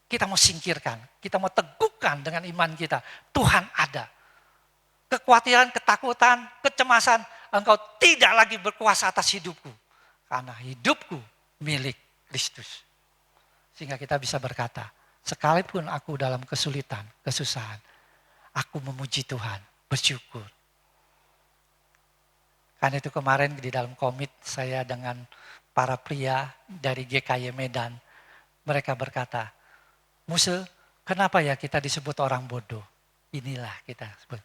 kita mau singkirkan, kita mau teguhkan dengan iman kita, Tuhan ada. Kekhawatiran, ketakutan, kecemasan, engkau tidak lagi berkuasa atas hidupku. Karena hidupku milik Kristus. Sehingga kita bisa berkata, sekalipun aku dalam kesulitan, kesusahan, aku memuji Tuhan, bersyukur. Karena itu kemarin di dalam komit saya dengan para pria dari GKY Medan, mereka berkata, Muse, kenapa ya kita disebut orang bodoh? Inilah kita sebut.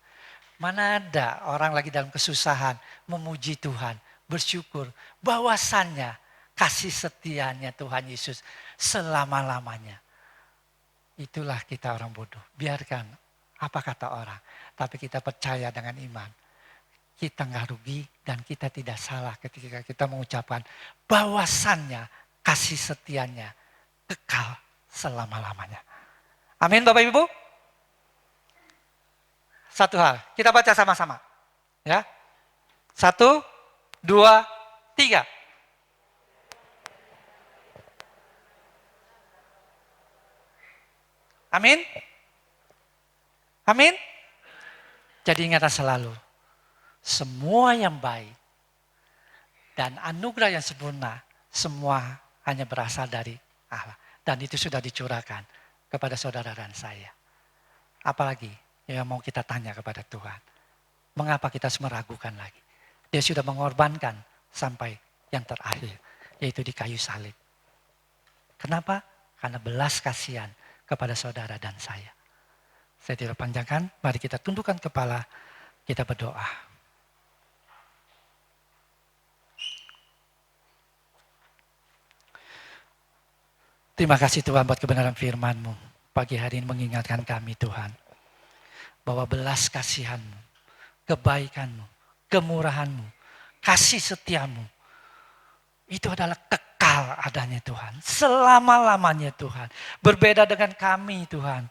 Mana ada orang lagi dalam kesusahan, memuji Tuhan, bersyukur, bahwasannya kasih setianya Tuhan Yesus selama-lamanya. Itulah kita orang bodoh. Biarkan apa kata orang, tapi kita percaya dengan iman. Kita nggak rugi dan kita tidak salah ketika kita mengucapkan bahwasannya kasih setianya kekal selama-lamanya. Amin Bapak Ibu. Satu hal, kita baca sama-sama. Ya. 1, 2, 3. Amin? Amin? Jadi ingatlah selalu, semua yang baik dan anugerah yang sempurna, semua hanya berasal dari Allah. Dan itu sudah dicurahkan kepada saudara dan saya. Apalagi yang mau kita tanya kepada Tuhan. Mengapa kita harus meragukan lagi? Dia sudah mengorbankan sampai yang terakhir, yaitu di kayu salib. Kenapa? Karena belas kasihan kepada saudara dan saya. Saya tidak panjangkan, mari kita tundukkan kepala, kita berdoa. Terima kasih Tuhan buat kebenaran firman-Mu. Pagi hari ini mengingatkan kami Tuhan, bahwa belas kasihan-Mu, kebaikan-Mu, kemurahan-Mu, kasih setia-Mu, itu adalah kekal adanya Tuhan. Selama-lamanya Tuhan. Berbeda dengan kami Tuhan.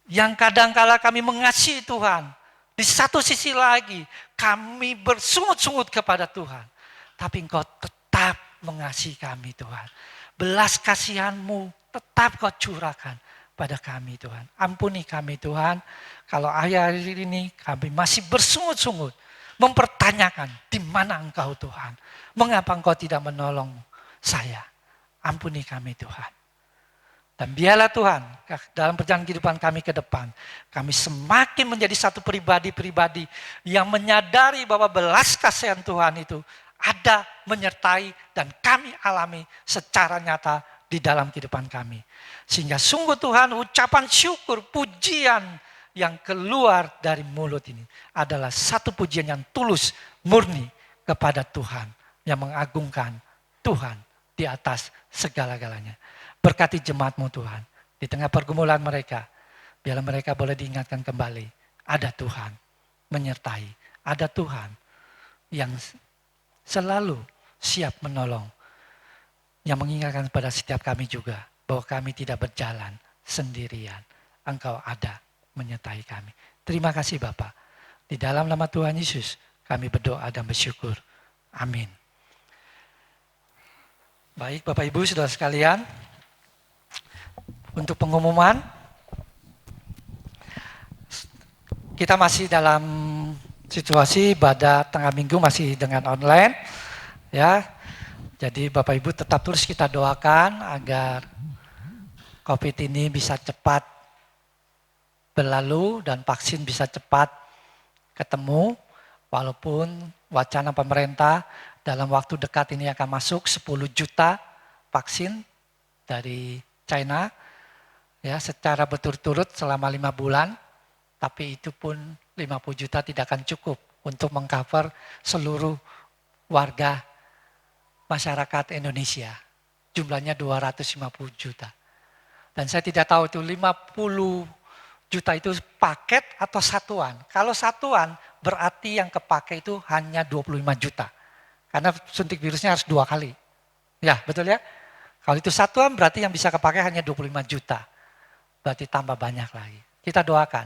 Yang kadang-kala kami mengasihi Tuhan. Di satu sisi lagi kami bersungut-sungut kepada Tuhan. Tapi Engkau tetap mengasihi kami Tuhan. Belas kasihan-Mu tetap Kau curahkan pada kami Tuhan. Ampuni kami Tuhan. Kalau akhir-akhir ini kami masih bersungut-sungut. Mempertanyakan di mana Engkau Tuhan. Mengapa Engkau tidak menolong saya. Ampuni kami Tuhan. Dan biarlah Tuhan, dalam perjalanan kehidupan kami ke depan, kami semakin menjadi satu pribadi-pribadi yang menyadari bahwa belas kasihan Tuhan itu ada menyertai dan kami alami secara nyata di dalam kehidupan kami. Sehingga sungguh Tuhan ucapan syukur, pujian yang keluar dari mulut ini adalah satu pujian yang tulus, murni kepada Tuhan. Yang mengagungkan Tuhan di atas segala-galanya. Berkati jemaat-Mu Tuhan. Di tengah pergumulan mereka. Biarlah mereka boleh diingatkan kembali. Ada Tuhan menyertai. Ada Tuhan yang selalu siap menolong. Yang mengingatkan pada setiap kami juga. Bahwa kami tidak berjalan sendirian. Engkau ada menyertai kami. Terima kasih Bapa. Di dalam nama Tuhan Yesus kami berdoa dan bersyukur. Amin. Baik Bapak Ibu saudara sekalian. Untuk pengumuman, kita masih dalam situasi ibadah tengah minggu masih dengan online, ya. Jadi Bapak Ibu tetap terus kita doakan agar COVID ini bisa cepat berlalu dan vaksin bisa cepat ketemu, walaupun wacana pemerintah dalam waktu dekat ini akan masuk 10 juta vaksin dari China. Ya, secara berturut-turut selama 5 bulan, tapi itu pun 50 juta tidak akan cukup untuk mengcover seluruh warga masyarakat Indonesia. Jumlahnya 250 juta. Dan saya tidak tahu itu 50 juta itu paket atau satuan. Kalau satuan berarti yang kepakai itu hanya 25 juta. Karena suntik virusnya harus 2 kali. Ya, betul ya? Kalau itu satuan berarti yang bisa kepakai hanya 25 juta. Berarti tambah banyak lagi. Kita doakan,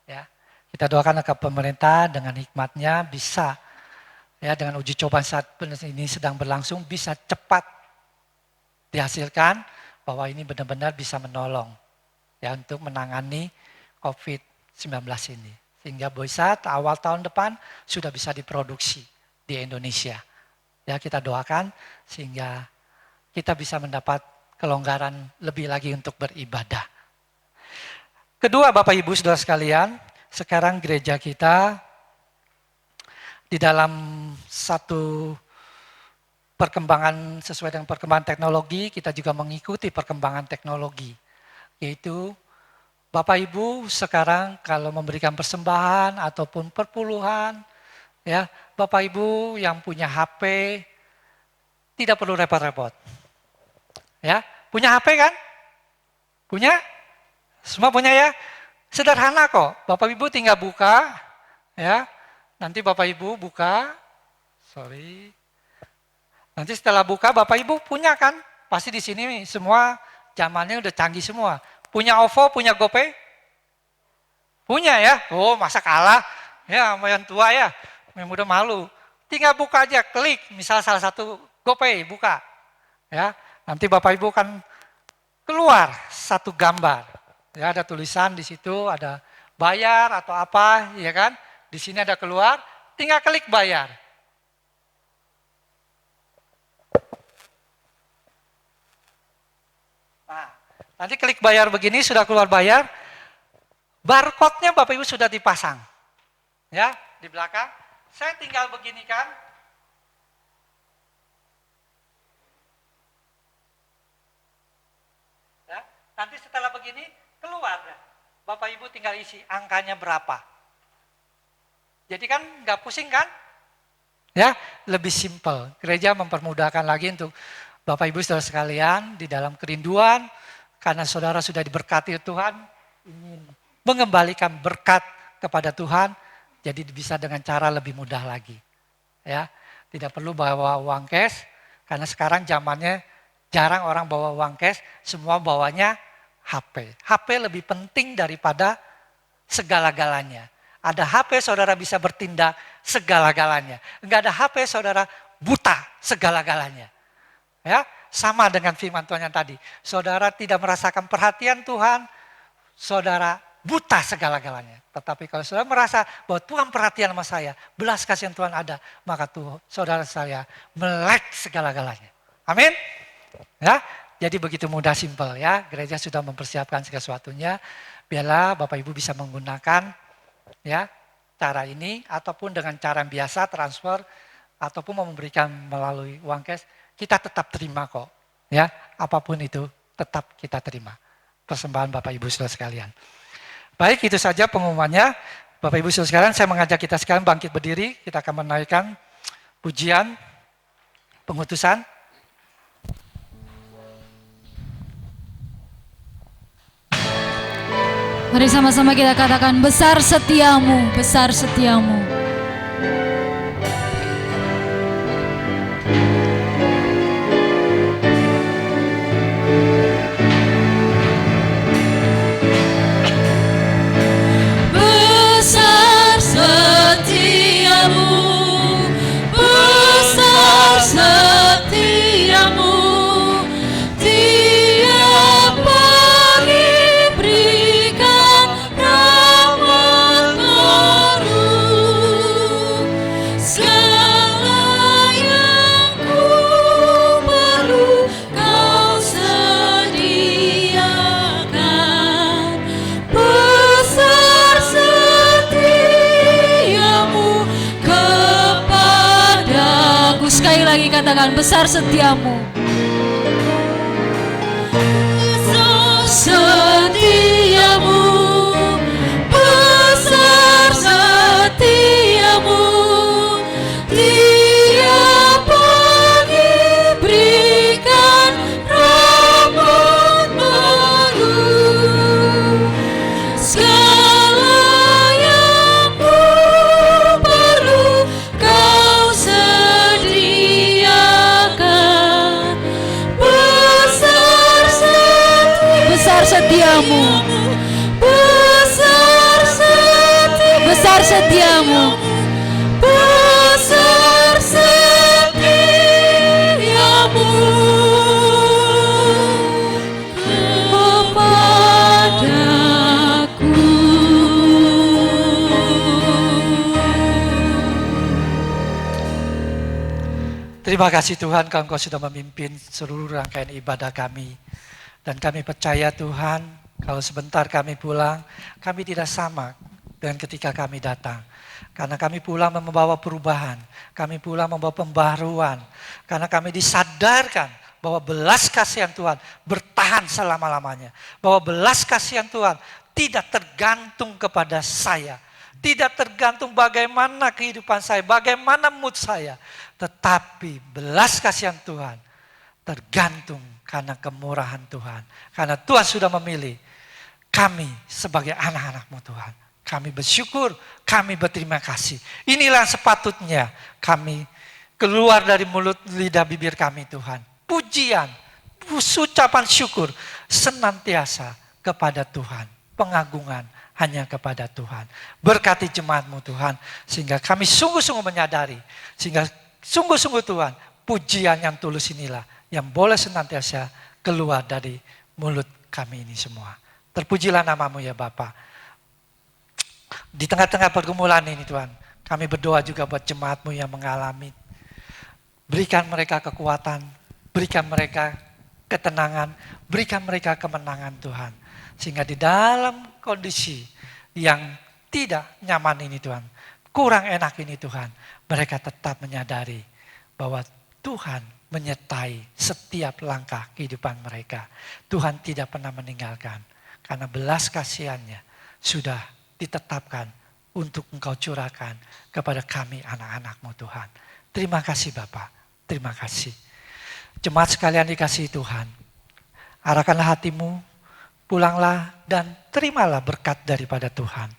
ya. Kita doakan agar pemerintah dengan hikmatnya bisa, ya, dengan uji coba saat ini sedang berlangsung bisa cepat dihasilkan bahwa ini benar-benar bisa menolong, ya, untuk menangani COVID-19 ini. Sehingga bisa awal tahun depan sudah bisa diproduksi di Indonesia. Ya, kita doakan sehingga kita bisa mendapat kelonggaran lebih lagi untuk beribadah. Kedua Bapak Ibu Saudara sekalian, sekarang gereja kita di dalam satu perkembangan sesuai dengan perkembangan teknologi, kita juga mengikuti perkembangan teknologi. Yaitu Bapak Ibu sekarang kalau memberikan persembahan ataupun perpuluhan, ya, Bapak Ibu yang punya HP tidak perlu repot-repot. Ya, punya HP kan? Punya? Semua punya ya? Sederhana kok. Bapak Ibu tinggal buka, ya. Nanti Bapak Ibu buka. Nanti setelah buka Bapak Ibu punya kan? Pasti di sini semua zamannya udah canggih semua. Punya OVO, punya GoPay? Punya ya? Oh, masa kalah? Ya, sama yang tua ya. Yang muda malu. tinggal buka aja, klik. Misal salah satu GoPay, buka. Ya, nanti Bapak Ibu kan keluar satu gambar. Ya, ada tulisan di situ, ada bayar atau apa, ya kan? Di sini ada keluar, tinggal klik bayar. Nah, nanti klik bayar begini, sudah keluar bayar, barcode-nya Bapak Ibu sudah dipasang. Ya, di belakang. Saya tinggal begini kan. Ya, nanti setelah begini, keluar. Bapak Ibu tinggal isi angkanya berapa. Jadi kan nggak pusing kan? Ya, lebih simpel. Gereja mempermudahkan lagi untuk Bapak Ibu saudara sekalian di dalam kerinduan, karena saudara sudah diberkati Tuhan, ingin mengembalikan berkat kepada Tuhan, jadi bisa dengan cara lebih mudah lagi. Ya, tidak perlu bawa uang cash, karena sekarang zamannya jarang orang bawa uang cash, semua bawanya HP. HP lebih penting daripada segala-galanya. Ada HP saudara bisa bertindak segala-galanya. Enggak ada HP saudara buta segala-galanya. Ya, sama dengan firman Tuhan yang tadi. Saudara tidak merasakan perhatian Tuhan, saudara buta segala-galanya. Tetapi kalau saudara merasa bahwa Tuhan perhatian sama saya, belas kasihan Tuhan ada, maka Tuhan, saudara saya melek segala-galanya. Amin. Ya, jadi begitu mudah, simpel ya. Gereja sudah mempersiapkan segala sesuatunya. Biarlah Bapak Ibu bisa menggunakan ya cara ini, ataupun dengan cara yang biasa transfer, ataupun mau memberikan melalui uang cash, kita tetap terima kok. Ya, apapun itu tetap kita terima. Persembahan Bapak Ibu saudara sekalian. Baik, itu saja pengumumannya. Bapak Ibu saudara sekalian, saya mengajak kita sekalian bangkit berdiri. Kita akan menaikkan pujian pengutusan. Mari sama-sama kita katakan, besar setiamu, besar setiamu. Besar setiamu, besar setiamu. Tiap pagi berikan rahmat baru. Segala yang ku perlu kau sediakan. Besar setiamu kepadaku. Sekali lagi katakan, besar setiamu. Setiamu, besar setiamu. Tiap pagi berikan rahmat baru. Segala yang ku perlu kau sediakan. Besar setiamu, besar setiamu, besar setiamu, besar setiamu kepadaku. Terima kasih Tuhan, kalau Engkau sudah memimpin seluruh rangkaian ibadah kami. Dan kami percaya Tuhan, kalau sebentar kami pulang, kami tidak sama dengan ketika kami datang. Karena kami pulang membawa perubahan, kami pulang membawa pembaharuan. Karena kami disadarkan bahwa belas kasihan Tuhan bertahan selama-lamanya. Bahwa belas kasihan Tuhan tidak tergantung kepada saya. Tidak tergantung bagaimana kehidupan saya, bagaimana mood saya. Tetapi belas kasihan Tuhan tergantung karena kemurahan Tuhan. Karena Tuhan sudah memilih kami sebagai anak-anak-Mu Tuhan. Kami bersyukur, kami berterima kasih. Inilah sepatutnya kami keluar dari mulut lidah bibir kami Tuhan. Pujian, ucapan syukur senantiasa kepada Tuhan. pengagungan hanya kepada Tuhan. Berkati jemaat-Mu Tuhan, sehingga kami sungguh-sungguh menyadari, sehingga sungguh-sungguh Tuhan, pujian yang tulus inilah yang boleh senantiasa keluar dari mulut kami ini semua. Terpujilah nama-Mu ya Bapa. Di tengah-tengah pergumulan ini Tuhan, kami berdoa juga buat jemaat-Mu yang mengalami. Berikan mereka kekuatan, berikan mereka ketenangan, berikan mereka kemenangan Tuhan. Sehingga di dalam kondisi yang tidak nyaman ini Tuhan, kurang enak ini Tuhan, mereka tetap menyadari bahwa Tuhan menyertai setiap langkah kehidupan mereka. Tuhan tidak pernah meninggalkan, karena belas kasihan-Nya sudah ditetapkan untuk Engkau curahkan kepada kami anak-anak-Mu Tuhan. Terima kasih Bapa, terima kasih. Jemaat sekalian dikasihi Tuhan, arahkanlah hatimu, pulanglah dan terimalah berkat daripada Tuhan.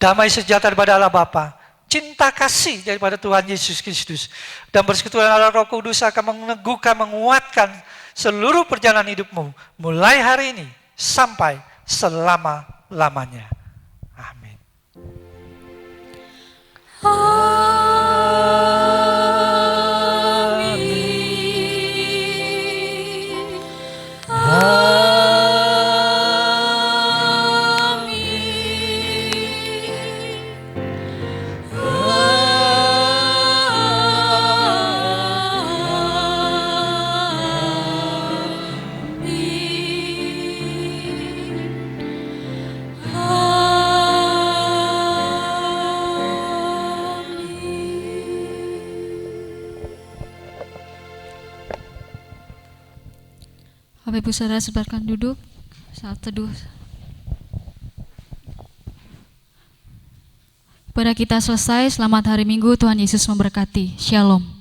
Damai sejahtera daripada Allah Bapa, cinta kasih daripada Tuhan Yesus Kristus, dan persekutuan Allah Roh Kudus akan meneguhkan, menguatkan seluruh perjalanan hidupmu, mulai hari ini sampai selama-lamanya. Amin. Bapak Ibu Saudara silakan duduk saat teduh. Pada kita selesai, selamat hari Minggu, Tuhan Yesus memberkati. Shalom.